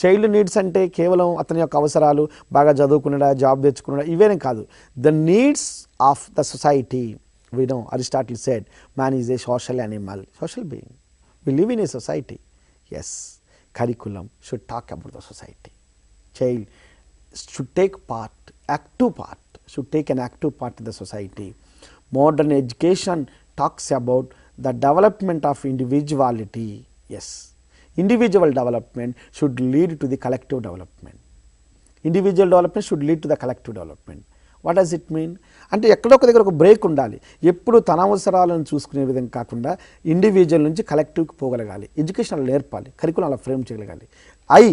Child needs అంటే కేవలం అతని యొక్క అవసరాలు, బాగా చదువుకున్నాడా, job తెచ్చుకున్నాడా, ఇవేనే కాదు. The needs of the society. We know Aristotle said man is a social animal, social being. We live in a society. Yes, curriculum should talk about the society. Child should take part, should take an active part in the society. Modern education talks about the development of individuality. Yes, individual development should lead to the collective development. Individual development should lead to the collective development. What does it mean అంటే ఎక్కడో ఒక దగ్గర ఒక break ఉండాలి. ఎప్పుడు తన అవసరాలను చూసుకునే విధంగా కాకుండా ఇండివిజువల్ నుంచి కలెక్టివ్కి పోగలగాలి. ఎడ్యుకేషన్ నేర్పాలి, కరికులం అలా ఫ్రేమ్ చేయగలగాలి. I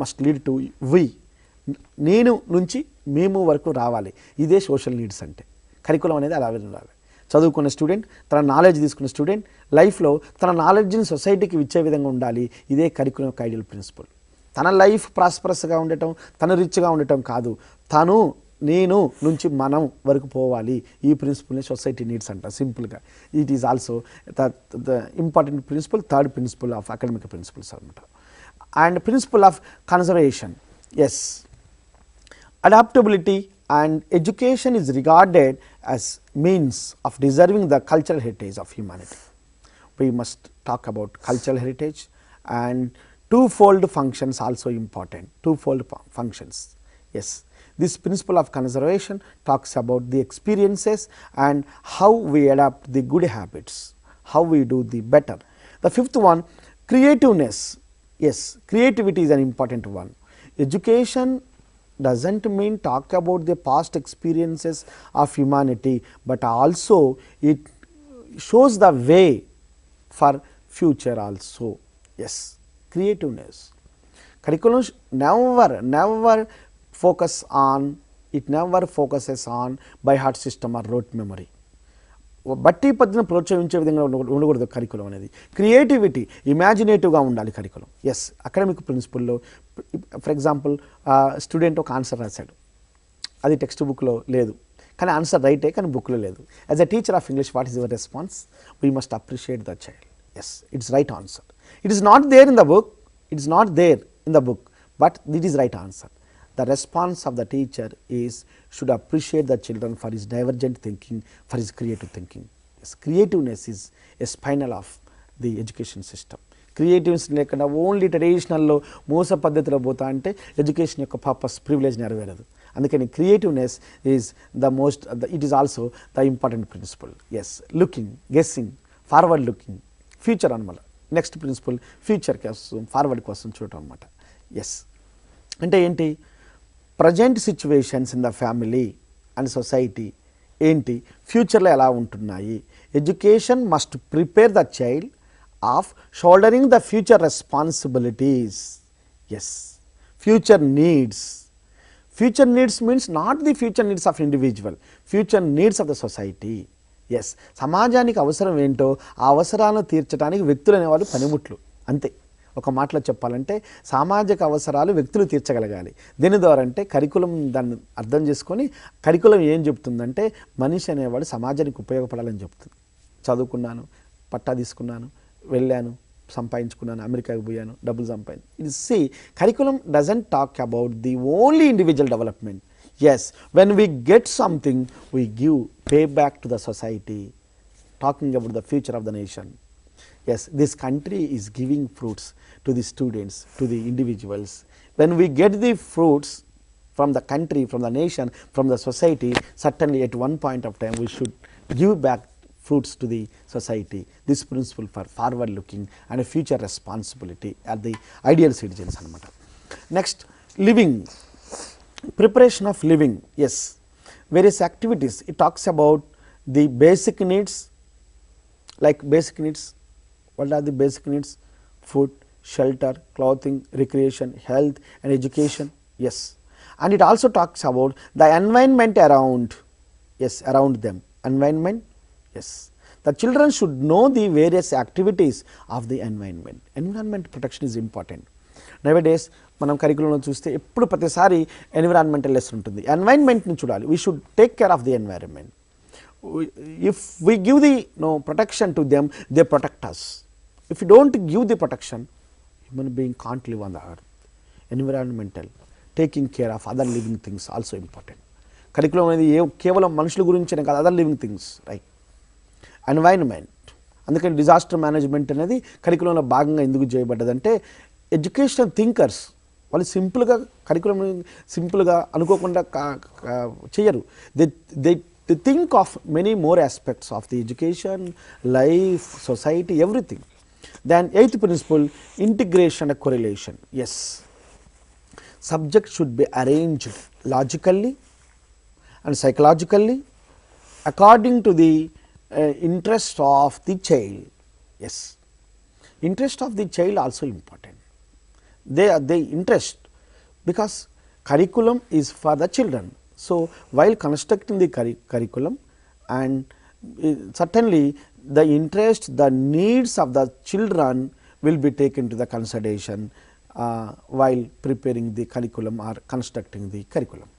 must lead to V, నేను నుంచి మేము వరకు రావాలి. ఇదే సోషల్ నీడ్స్ అంటే. కరికులం అనేది అలా ఉండాలి. చదువుకున్న స్టూడెంట్, తన నాలెడ్జ్ తీసుకున్న స్టూడెంట్ లైఫ్లో తన నాలెడ్జ్ని సొసైటీకి ఇచ్చే విధంగా ఉండాలి. ఇదే కరికులం యొక్క ఐడియల్ ప్రిన్సిపల్. తన లైఫ్ ప్రాస్పరస్గా ఉండటం, తను రిచ్గా ఉండటం కాదు, తను నేను నుంచి మనం వరకు పోవాలి. ఈ ప్రిన్సిపల్ని సొసైటీ నీడ్స్ అంట సింపుల్గా. It is also the important principle, third principle of academic principles అనమాట. And principle of conservation. Yes, adaptability and education is regarded as means of deserving the cultural heritage of humanity. We must talk about cultural heritage, and twofold functions also important, twofold functions. Yes, this principle of conservation talks about the experiences and how we adapt the good habits, how we do the better. The fifth one, creativeness. Yes, creativity is an important one. Education doesn't mean talk about the past experiences of humanity, but also it shows the way for future also. Yes, creativeness. Curriculum never focus on, it never focuses on by heart system or rote memory. బట్టి పద్ధతిని ప్రోత్సహించే విధంగా ఉండకూడదు curriculum అనేది. Creativity, ఇమాజినేటివ్గా ఉండాలి curriculum. Yes, academic ప్రిన్సిపల్లో for example student ఒక ఆన్సర్ రాశాడు, అది టెక్స్ట్ బుక్లో లేదు, కానీ ఆన్సర్ రైటే, కానీ బుక్లో లేదు. As a teacher of English, what is your response? We must appreciate the child. Yes, it's right answer. It is not there in the book, it's not there in the book, but it is right answer. The response of the teacher is should appreciate the children for his divergent thinking, for his creative thinking. Yes, creativeness is a spinal of the education system. Creativeness లేకుండా only ట్రెడిషనల్లో మోస పద్ధతిలో పోతా అంటే education యొక్క purpose, privilege నెరవేరదు. అందుకని క్రియేటివ్నెస్ is the most, it is also the important principle. Yes, looking, guessing, forward looking, future అనమాట. నెక్స్ట్ ప్రిన్సిపల్ ఫ్యూచర్ కోసం, ఫార్వర్డ్ కోసం చూడటం అనమాట. ఎస్ అంటే ఏంటి? Present situations in the family and society ఏంటి, ఫ్యూచర్లో ఎలా ఉంటున్నాయి. Education must prepare the child of shouldering the future responsibilities. Yes, future needs. Future needs means not the future needs of individual, future needs of the society. Yes, సమాజానికి అవసరం ఏంటో ఆ అవసరాలను తీర్చడానికి వ్యక్తులు అనేవాళ్ళు పనిముట్లు అంతే. ఒక మాటలో చెప్పాలంటే సామాజిక అవసరాలు వ్యక్తులు తీర్చగలగాలి. దీని ద్వారా అంటే కరికులం దాన్ని అర్థం చేసుకొని, కరికులం ఏం చెప్తుందంటే మనిషి అనేవాడు సమాజానికి ఉపయోగపడాలని చెప్తుంది. చదువుకున్నాను, పట్టా తీసుకున్నాను, వెళ్ళాను, సంపాదించుకున్నాను, అమెరికాకి పోయాను, డబ్బులు సంపాదించాను. ఇది see curriculum doesn't talk about the only individual development. Yes, when we get something we give pay back to the society, talking about the future of the nation. Yes, this country is giving fruits to the students, to the individuals. When we get the fruits from the country, from the nation, from the society, certainly at one point of time we should give back fruits to the society. This principle for forward looking and a future responsibility are the ideal citizens anamata. Next, living. Preparation of living, yes, various activities. It talks about the basic needs, like basic needs. What are the basic needs? Food, shelter, clothing, recreation, health and education, yes. And it also talks about the environment around, yes, around them, environment, yes. The children should know the various activities of the environment. Environment protection is important. నైవేడేస్ మనం కరికులంలో చూస్తే ఎప్పుడు ప్రతిసారి environmental lesson ఉంటుంది. ఎన్వైరన్మెంట్ని చూడాలి. We should take care of the environment. If we give the protection to them, they protect us. If you don't give the protection, human being can't live on the earth. Environmental taking care of other living things also important. Curriculum అనేది కేవలం మనుషుల గురించే కాదు, other living things, right. Environment, అందుకని disaster management అనేది కరికులంలో భాగంగా ఎందుకు చేయబడ్డదంటే, ఎడ్యుకేషనల్ థింకర్స్ వాళ్ళు సింపుల్గా కరికులం సింపుల్గా అనుకోకుండా చేయరు. They think of many more aspects of the education, life, society, everything. Then eighth principle, integration and correlation, yes. Subject should be arranged logically and psychologically according to the interest of the child, yes. Interest of the child also important. They interest, because curriculum is for the children. So while constructing the curriculum, and certainly the interest, the needs of the children will be taken to the consideration while preparing the curriculum or constructing the curriculum.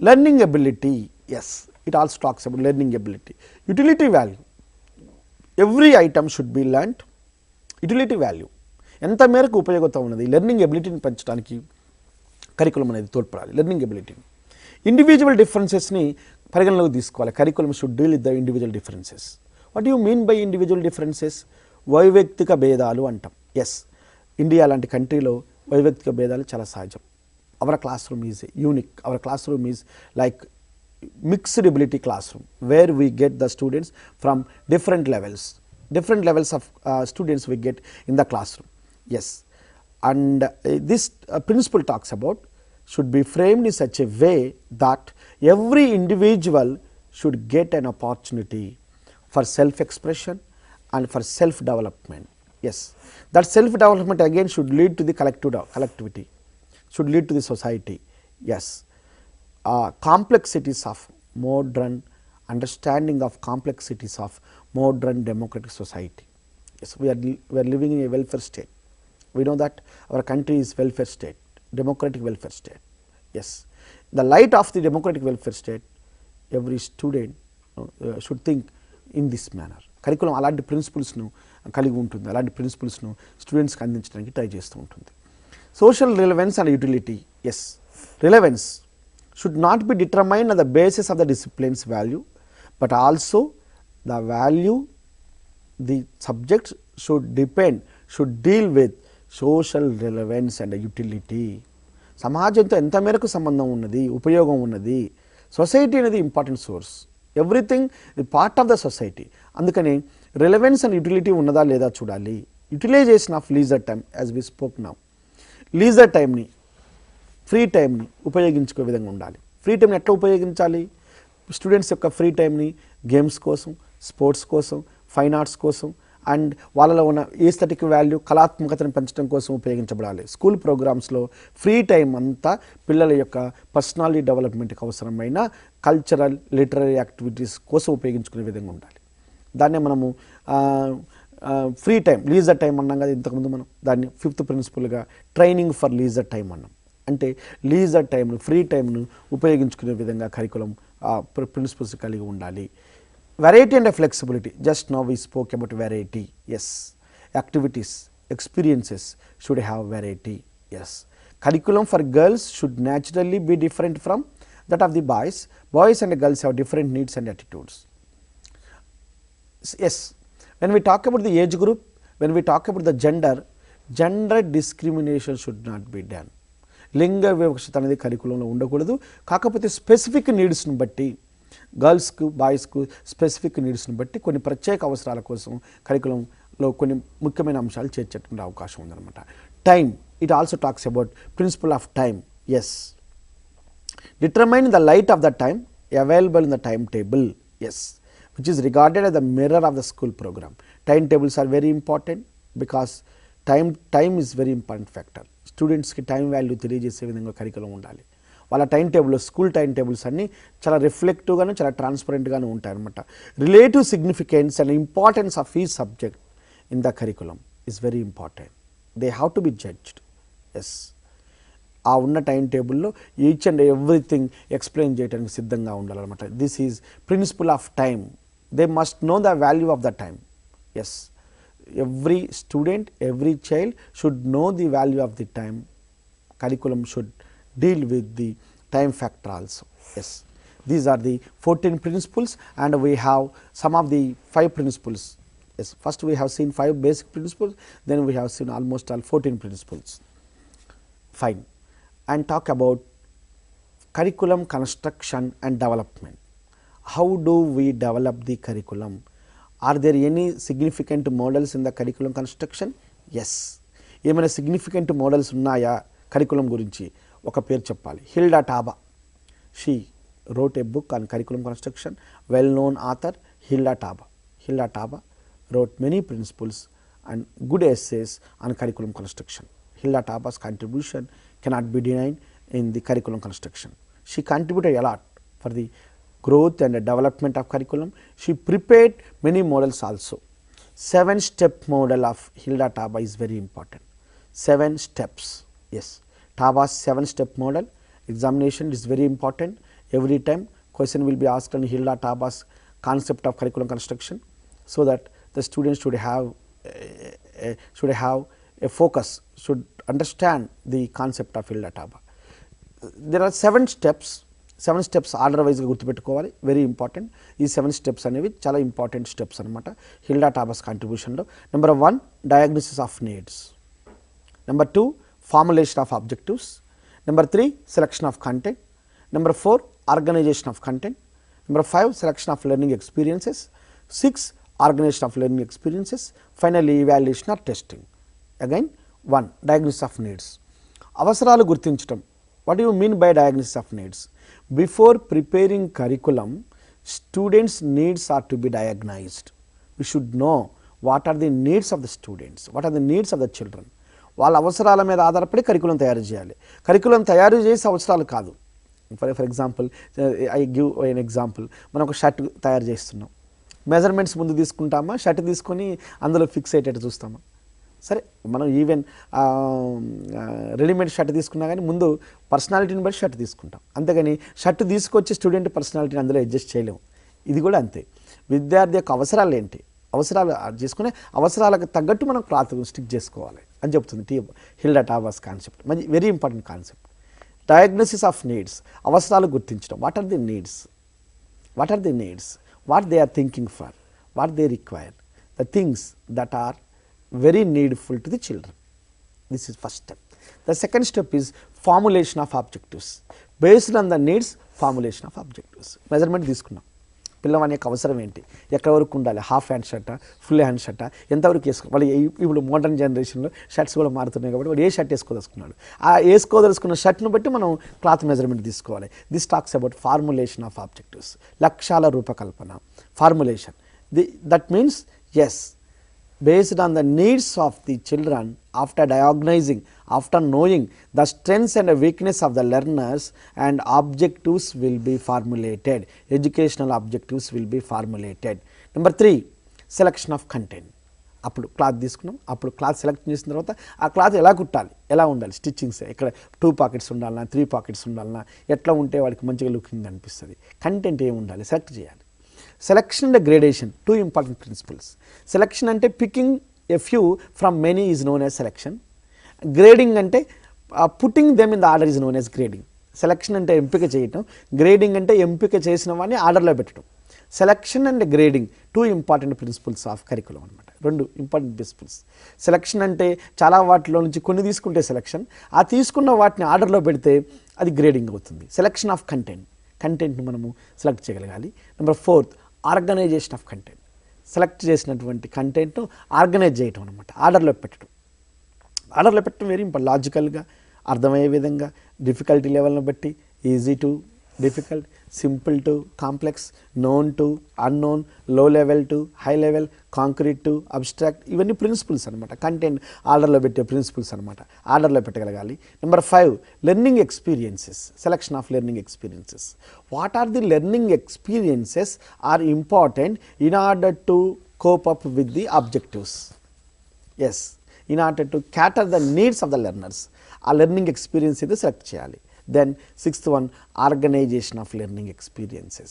Learning ability, yes, it also talks about learning ability. Utility value, every item should be learnt. Utility value, ఎంత మేరకు ఉపయోగత ఉన్నది, learning ఎబిలిటీని పెంచడానికి curriculum అనేది తోడ్పడాలి. Learning ఎబిలిటీని, individual డిఫరెన్సెస్ని పరిగణలోకి తీసుకోవాలి. Curriculum should deal with the individual differences. What you mean by individual differences? వైవ్యక్తిక భేదాలు అంటాం, ఎస్. ఇండియా లాంటి కంట్రీలో వైవ్యక్తిక భేదాలు చాలా సహజం. Our classroom is unique. Our classroom is like mixed ability classroom, where we get the students from different levels of students we get in the classroom, yes. And this principle talks about should be framed in such a way that every individual should get an opportunity for self expression and for self development, yes. That self development again should lead to the collectivity, should lead to the society, yes. Complexities of modern understanding of complexities of modern democratic society, yes. We are living in a welfare state. We know that our country is welfare state, democratic welfare state, yes. The light of the democratic welfare state, every student should think in this manner. Curriculum అలాంటి ప్రిన్సిపల్స్ను కలిగి ఉంటుంది, అలాంటి ప్రిన్సిపల్స్ను స్టూడెంట్స్కి అందించడానికి try చేస్తూ ఉంటుంది. Social relevance and utility, yes. Relevance should not be determined on the basis of the discipline's value, but also the value the subject should deal with social relevance and utility. సమాజంతో ఎంత మేరకు సంబంధం ఉన్నది, ఉపయోగం ఉన్నది. Society అనేది important source, everything the part of the society. అందుకని relevance and utility ఉన్నదా లేదా చూడాలి. Utilization of leisure time, as we spoke now. Leisure టైంని, ఫ్రీ టైంని ఉపయోగించుకునే విధంగా ఉండాలి. ఫ్రీ టైంని ఎట్లా ఉపయోగించాలి? స్టూడెంట్స్ యొక్క ఫ్రీ టైంని గేమ్స్ కోసం, స్పోర్ట్స్ కోసం, ఫైన్ ఆర్ట్స్ కోసం, అండ్ వాళ్ళలో ఉన్న ఏస్థెటిక్ వాల్యూ, కళాత్మకతను పెంచడం కోసం ఉపయోగించబడాలి. స్కూల్ ప్రోగ్రామ్స్లో ఫ్రీ టైం అంతా పిల్లల యొక్క పర్సనాలిటీ డెవలప్మెంట్కి అవసరమైన కల్చరల్, లిటరరీ యాక్టివిటీస్ కోసం ఉపయోగించుకునే విధంగా ఉండాలి. దాన్నే మనము ఫ్రీ టైం, లీజర్ టైం అన్నాం కదా ఇంతకుముందు. మనం దాన్ని ఫిఫ్త్ ప్రిన్సిపల్గా ట్రైనింగ్ ఫర్ లీజర్ టైం అన్నాం. అంటే లీజర్ టైంను, ఫ్రీ టైంను ఉపయోగించుకునే విధంగా కరికులం ప్రిన్సిపల్స్ కలిగి ఉండాలి. Variety and flexibility, just now we spoke about variety, yes. Activities, experiences should have variety, yes. Curriculum for girls should naturally be different from that of the boys. Boys and girls have different needs and attitudes, yes. When we talk about the age group, when we talk about the gender discrimination should not be done. లింగ వివక్షత అనేది కరికులంలో ఉండకూడదు. కాకపోతే specific నీడ్స్ను బట్టి, గర్ల్స్కు, బాయ్స్కు specific నీడ్స్ని బట్టి కొన్ని ప్రత్యేక అవసరాల కోసం కరికులంలో కొన్ని ముఖ్యమైన అంశాలు చేర్చేటువంటి అవకాశం ఉందన్నమాట. Time, it also talks about principle of time, yes. Determine the light of the time available in the timetable, yes, which is regarded as the mirror of the school program. Timetables are very important because time is very important factor. Students ki time value తెలియజేసే విధంగా curriculum ఉండాలి. వాళ్ళ time table school time tables అన్నీ చాలా రిఫ్లెక్టివ్గాను చాలా ట్రాన్స్పరెంట్గాను ఉంటాయి అన్నమాట. Relative significance and importance of ఈ subject in the curriculum is very important. They have to be judged. Yes, ఆ ఉన్న టైం టేబుల్లో ఈచ్ అండ్ ఎవ్రీథింగ్ ఎక్స్ప్లెయిన్ చేయడానికి సిద్ధంగా ఉండాలన్నమాట. This is principle of time. They must know the value of the time. Yes, every student, every child should know the value of the time. Curriculum should deal with the time factor also. Yes, these are the 14 principles and we have some of the 5 principles. Yes, first we have seen 5 basic principles, then we have seen almost all 14 principles. Fine. And talk about curriculum construction and development. How do we develop the curriculum? Are there any significant models in the curriculum construction? Yes. ఏమైనా significant models ఉన్నాయా curriculum గురించి? ఒక పేరు చెప్పాలి. Hilda టాబా. She wrote a book on curriculum construction. Well known author Hilda Taba. Hilda Taba wrote many principles and good essays on curriculum construction. Hilda Taba's contribution cannot be denied in the curriculum construction. She contributed a lot for the growth and the development of curriculum. She prepared many models also. 7-step model of Hilda Taba is very important. 7 steps. Yes, Taba's 7-step model examination is very important. Every time question will be asked on Hilda Taba's concept of curriculum construction, so that the students should have a focus, should understand the concept of Hilda Taba. There are 7 steps. 7 steps order వైజ్గా గుర్తుపెట్టుకోవాలి, very important. ఈ 7 steps అనేవి చాలా important steps అనమాట Hilda Taba's కాంట్రిబ్యూషన్లో. Number 1 diagnosis of needs, number 2 formulation of objectives, number 3 selection of content, number 4 organization of content, number 5 selection of learning experiences, 6 organization of learning experiences, finally evaluation or testing. Again 1 diagnosis of needs, అవసరాలు గుర్తించడం. What you mean by diagnosis of needs? Before preparing curriculum, students' needs are to be diagnosed. We should know what are the needs of the students, what are the needs of the children. వాళ్ళ అవసరాల మీద ఆధారపడి curriculum తయారు చేయాలి. Curriculum తయారు చేసే అవసరాలు కాదు. For example, I give an example. మనం ఒక షర్ట్ తయారు చేస్తున్నాం, మెజర్మెంట్స్ ముందు తీసుకుంటామా, షర్ట్ తీసుకొని అందులో ఫిక్స్ అయ్యేటట్టు చూస్తామా? సరే, మనం ఈవెన్ రెడీమేడ్ షర్ట్ తీసుకున్నా కానీ ముందు పర్సనాలిటీని బట్టి షర్ట్ తీసుకుంటాం, అంతేగాని షర్ట్ తీసుకొచ్చి స్టూడెంట్ పర్సనాలిటీని అందులో అడ్జస్ట్ చేయలేము. ఇది కూడా అంతే. విద్యార్థి యొక్క అవసరాలు ఏంటి, అవసరాలు చేసుకునే అవసరాలకు తగ్గట్టు మనం క్లాత్ స్టిక్ చేసుకోవాలి అని చెప్తుంది హిల్డా టాబాస్ కాన్సెప్ట్. మంచి very important concept. Diagnosis of needs, అవసరాలు గుర్తించడం. What are the needs, what are the needs, what they are thinking for, what they require, the things that are very needful to the children. This is first step. The second step is formulation of objectives. Based on the needs, formulation of objectives. Measurement తీసుకున్నాం, పిల్లవాని యొక్క అవసరం ఏంటి, ఎక్కడ వరకు ఉండాలి, half hand షర్టా, full hand షర్టా, ఎంతవరకు వేసుకో. వాళ్ళు ఇప్పుడు మోడర్న్ జనరేషన్లో షర్ట్స్ కూడా మారుతున్నాయి కాబట్టి వాడు ఏ షర్ట్ వేసుకోదలుచుకున్నాడు, ఆ వేసుకోదలుచుకున్న షర్ట్ను బట్టి మనం క్లాత్ మెజర్మెంట్ తీసుకోవాలి. This talks about formulation of objectives, లక్ష్యాల రూపకల్పన. Formulation, that means yes, based on the needs of the children, after diagnosing, after knowing the strengths and weakness of the learners, and objectives will be formulated, educational objectives will be formulated. Number 3 selection of content. అప్పుడు cloth తీసుకున్నాం, అప్పుడు cloth select చేసిన తర్వాత ఆ cloth ఎలా కుట్టాలి, ఎలా ఉండాలి, స్టిచ్చింగ్స్ ఇక్కడ 2 పాకెట్స్ ఉండాలన్నా, 3 పాకెట్స్ ఉండాలన్నా, ఎట్లా ఉంటే వాడికి మంచిగా లుకింగ్ అనిపిస్తుంది, కంటెంట్ ఏమి ఉండాలి సెలెక్ట్ చేయాలి. Selection and gradation, 2 important principles. Selection ante picking a few from many is known as selection. Grading ante putting them in the order is known as grading. Selection ante empika cheyatam, grading ante empika chesina vaani order lo pettatam. Selection and grading, 2 important principles of curriculum anamata. 2 important principles. Selection ante chaala vaatilo nunchi konni తీసుకుంటే selection, ఆ తీసుకున్న వాటిని ఆర్డర్లో పెడితే అది grading అవుతుంది. Selection of content, కంటెంట్ని మనము సెలెక్ట్ చేయగలగాలి. Number 4 organization of content, select చేసినటువంటి కంటెంట్ను ఆర్గనైజ్ చేయటం అనమాట, ఆర్డర్లో పెట్టడం. ఆర్డర్లో పెట్టడం వెరీ ఇంపార్టెంట్. లాజికల్గా అర్థమయ్యే విధంగా, డిఫికల్టీ లెవెల్ని బట్టి easy to difficult, simple to complex, known to unknown, low level to high level, concrete to abstract, ఇవన్నీ ప్రిన్సిపల్స్ అనమాట. కంటెంట్ ఆర్డర్లో పెట్టే ప్రిన్సిపల్స్ అనమాట, ఆర్డర్లో పెట్టగలగాలి. Number 5 learning experiences, selection of learning experiences. What are the learning experiences are important in order to cope up with the objectives. Yes, in order to cater the needs of the learners, ఆ learning experience ఇది select చేయాలి. Then 6th one, organization of learning experiences.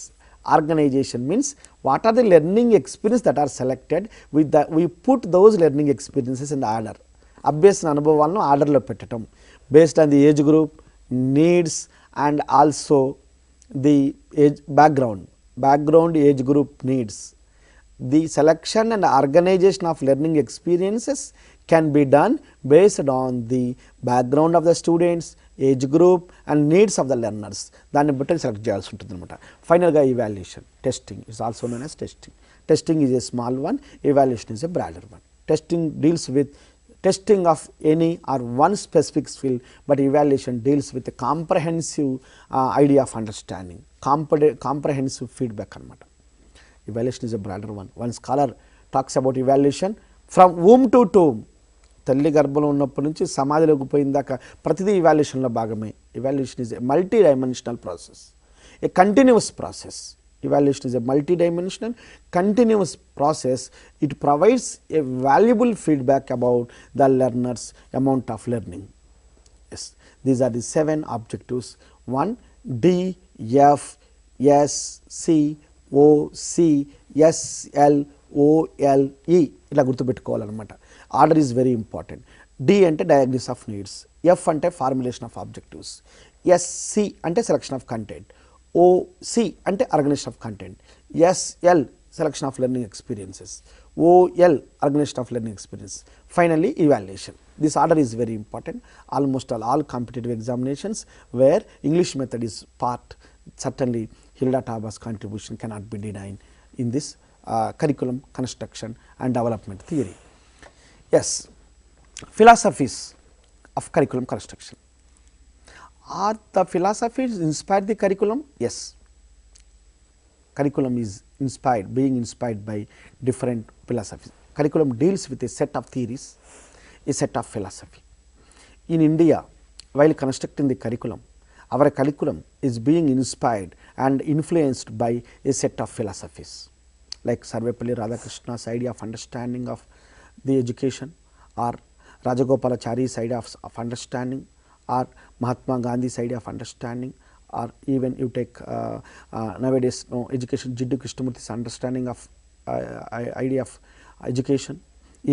Organization means what are the learning experiences that are selected, with the we put those learning experiences in the order. అభ్యసన అనుభవాలను ఆర్డర్లో పెట్టడం based on the age group, needs and also the age background age group needs. The selection and organization of learning experiences can be done based on the background of the students, age group and needs of the learners. దాన్ని బట్టి select చేయాల్సి ఉంటుంది అనమాట. ఫైనల్గా evaluation, testing is also known as testing. Testing is a small one, evaluation is a broader one. Testing deals with testing of any or one specific skill, but evaluation deals with comprehensive idea of understanding, comprehensive feedback అనమాట. Evaluation is a broader one. One scholar talks about evaluation from womb to tomb. తల్లి గర్భంలో ఉన్నప్పటి నుంచి సమాధిలోకి పోయిందాక ప్రతిదీ ఇవాల్యుయేషన్లో భాగమే. Evaluation is a multi dimensional process, a continuous process. Evaluation is a multi-dimensional continuous process. It provides a valuable feedback about the learner's amount of learning. Yes, these are the 7 objectives. 1 D, F, S, C, O, C, S, L, O, L, E ఇలా గుర్తుపెట్టుకోవాలన్నమాట. Order is very important. D అంటే diagnosis of needs, F అంటే formulation of objectives, SC అంటే selection of content, OC అంటే organization of content, SL selection of learning experiences, OL organization of learning experience, finally evaluation. This order is very important. Almost all competitive examinations where English method is part, certainly Hilda Taba's contribution cannot be denied in this curriculum construction and development theory. Yes, philosophies of curriculum construction. Are the philosophies inspired the curriculum? Yes. Curriculum is being inspired by different philosophies. Curriculum deals with a set of theories, a set of philosophy. In India, while constructing the curriculum, our curriculum is being inspired and influenced by a set of philosophies, like Sarvepalli Radhakrishna's idea of understanding of the education, or Rajagopalachari's idea of understanding, or Mahatma Gandhi's idea of understanding, or even you take nowadays education, Jiddu Krishnamurthy's understanding of idea of education,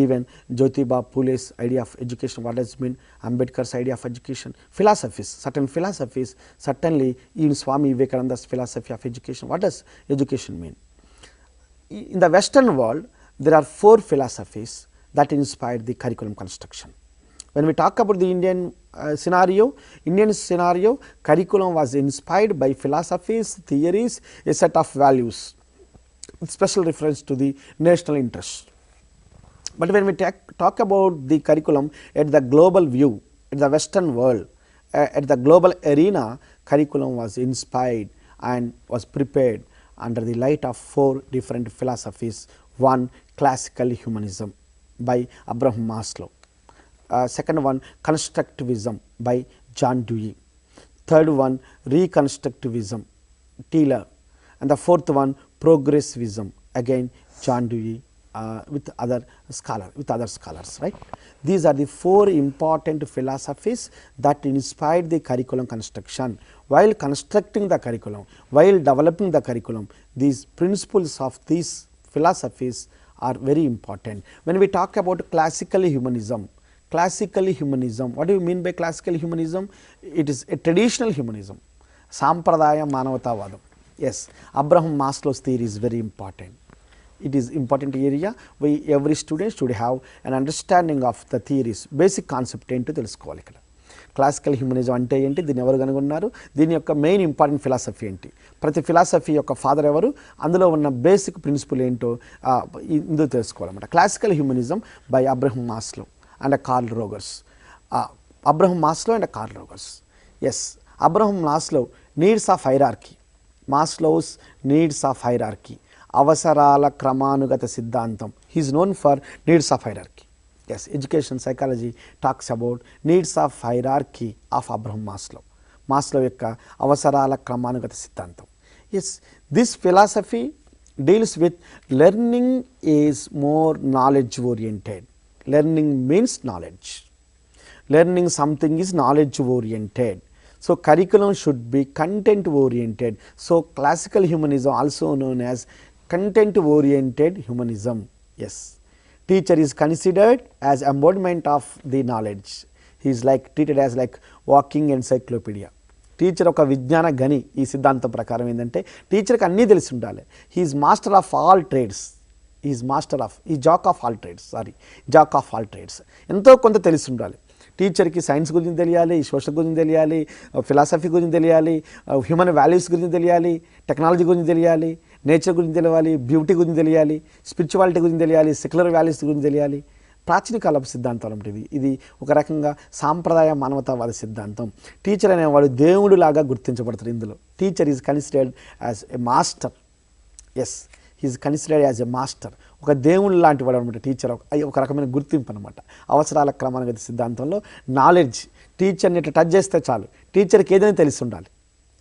even Jyotiba Phule's idea of education, what does it mean, Ambedkar's idea of education, philosophies, certain philosophies, certainly even Swami Vivekananda's philosophy of education. What does education mean? In the Western world, there are 4 philosophies that inspired the curriculum construction. When we talk about the Indian scenario, curriculum was inspired by philosophies, theories, a set of values, with special reference to the national interest. But when we talk about the curriculum at the global view, at the Western world, at the global arena, curriculum was inspired and was prepared under the light of 4 different philosophies. 1, classical humanism by Abraham Maslow. Second one, constructivism by John Dewey. Third one, reconstructivism, Taylor. And the fourth one, progressivism, again John Dewey, with other scholars, right? These are the 4 important philosophies that inspired the curriculum construction. While constructing the curriculum, while developing the curriculum, these principles of these philosophies are very important. When we talk about classical humanism, what do you mean by classical humanism? It is a traditional humanism, sampradaya manavatavadam. Yes, Abraham Maslow's theory is very important. It is important area. Every student should have an understanding of the theories, basic concept ఏంటో తెలుసుకోవాలి. ఇక్కడ classical humanism అంటే ఏంటి, దీన్ని ఎవరు కనుగొన్నారు, దీని యొక్క మెయిన్ ఇంపార్టెంట్ ఫిలాసఫీ ఏంటి, ప్రతి ఫిలాసఫీ యొక్క ఫాదర్ ఎవరు, అందులో ఉన్న బేసిక్ ప్రిన్సిపల్ ఏంటో ఇందులో తెలుసుకోవాలన్నమాట. Classical humanism by Abraham Maslow and Carl Rogers. Abraham Maslow and Carl Rogers. Yes, Abraham Maslow needs of hierarchy, Maslow's needs of hierarchy, అవసరాల క్రమానుగత సిద్ధాంతం. He is known for needs of hierarchy. Yes, education psychology talks about needs of hierarchy of Abraham Maslow. Maslow యొక్క అవసరాల క్రమానుగత సిద్ధాంతం. Yes, this philosophy deals with learning is more knowledge oriented. Learning means knowledge. Learning something is knowledge oriented. So curriculum should be content oriented. So classical humanism, also known as content oriented humanism. Yes, teacher is considered as embodiment of the knowledge. He is like treated as like walking encyclopedia. Teacher ఒక విజ్ఞాన గని. ఈ సిద్ధాంతం ప్రకారం ఏంటంటే టీచర్కి అన్నీ తెలిసి ఉండాలి. He is master of all trades. Is master of ఈ jack of all trades, jack of all trades. ఎంతో కొంత తెలిసి ఉండాలి టీచర్కి. సైన్స్ గురించి తెలియాలి, సోషల్ గురించి తెలియాలి, ఫిలాసఫీ గురించి తెలియాలి, హ్యూమన్ వాల్యూస్ గురించి తెలియాలి, టెక్నాలజీ గురించి తెలియాలి, నేచర్ గురించి తెలియాలి, బ్యూటీ గురించి తెలియాలి, స్పిరిచువాలిటీ గురించి తెలియాలి, సెక్యులర్ వాల్యూస్ గురించి తెలియాలి. ప్రాచీన కాలపు సిద్ధాంతం అంటే ఇది ఒక రకంగా సాంప్రదాయ మానవతావాద సిద్ధాంతం. టీచర్ అనేవాడు దేవుడులాగా గుర్తించబడతారు ఇందులో. Teacher is considered as a master. Yes, he is considered as a master. ఒక దేవుడు లాంటి వాడు అనమాట టీచర్. ఒక రకమైన గుర్తింపు అనమాట. అవసరాల క్రమానుగత సిద్ధాంతంలో నాలెడ్జ్, టీచర్ని ఇట్లా టచ్ చేస్తే చాలు, టీచర్కి ఏదైనా తెలిసి ఉండాలి.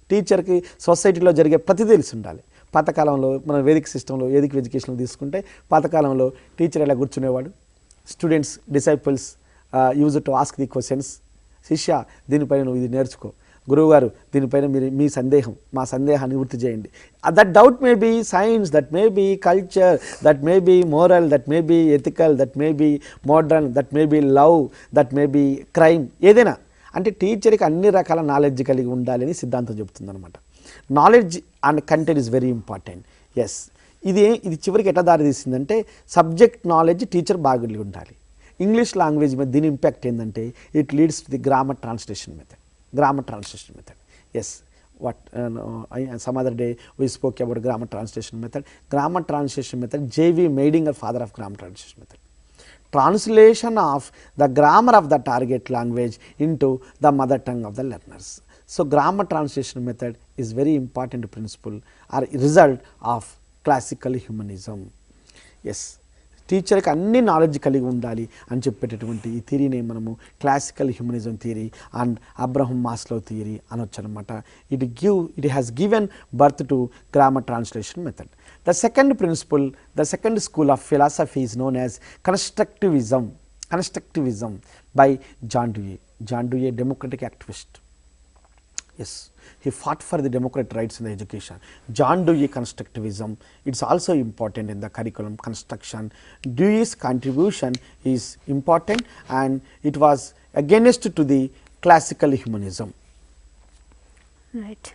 టీచర్కి సొసైటీలో జరిగే ప్రతిదీ తెలిసి ఉండాలి. పాతకాలంలో మన వేదిక సిస్టంలో, వేదిక ఎడ్యుకేషన్లో తీసుకుంటే పాతకాలంలో టీచర్ ఎలా కూర్చునేవాడు, students, disciples use to ask the questions. శిష్య, దీనిపైన నువ్వు ఇది నేర్చుకో. గురువుగారు, దీనిపైన మీరు మీ సందేహం, మా సందేహాన్ని నివృత్తి చేయండి. That doubt may be science, that may be culture, that may be moral, that may be ethical, that may be modern, that may be love, that may be crime, ఏదైనా. అంటే టీచర్కి అన్ని రకాల నాలెడ్జ్ కలిగి ఉండాలని సిద్ధాంతం చెబుతుంది అనమాట. Knowledge and content is very important. Yes, ఇది చివరికి ఎట్లా దారి తీసిందంటే సబ్జెక్ట్ నాలెడ్జ్ టీచర్ బాగా ఉండాలి. ఇంగ్లీష్ లాంగ్వేజ్ మీద దీని ఇంపాక్ట్ ఏంటంటే it leads to the grammar translation method. Grammar translation method. Yes, what some other day we spoke about grammar translation method. Grammar translation method, J.V. Meidinger, father of grammar translation method. Translation of the grammar of the target language into the mother tongue of the learners. So grammar translation method is very important principle or result of classical humanism. Yes, టీచర్కి అన్ని knowledge కలిగి ఉండాలి అని చెప్పేటటువంటి ఈ థియరీని మనము classical humanism theory and Abraham Maslow theory అనొచ్చు అనమాట. It has given birth to grammar translation method. The second principle, the second school of philosophy is known as constructivism by John Dewey. John Dewey democratic activist. Yes, he fought for the democratic rights in the education. John Dewey constructivism, it's also important in the curriculum construction. Dewey's contribution is important and it was against to the classical humanism. Right.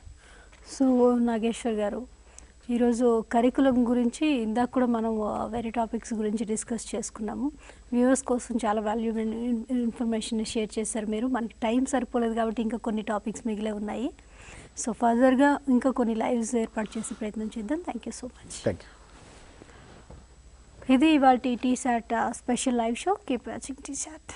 So Nageshwar garu, ఈరోజు curriculum గురించి ఇందాక కూడా మనం వేరే topics గురించి discuss చేసుకున్నాము. Viewers కోసం చాలా వాల్యూబుల్ ఇన్ఫర్మేషన్ షేర్ చేశారు మీరు. మనకి టైం సరిపోలేదు కాబట్టి ఇంకా కొన్ని టాపిక్స్ మిగిలే ఉన్నాయి. సో ఫర్దర్గా ఇంకా కొన్ని లైవ్స్ ఏర్పాటు చేసే ప్రయత్నం చేద్దాం. Thank you so much. ఇది ఇవాళ T-SAT special live show. Keep watching T-SAT.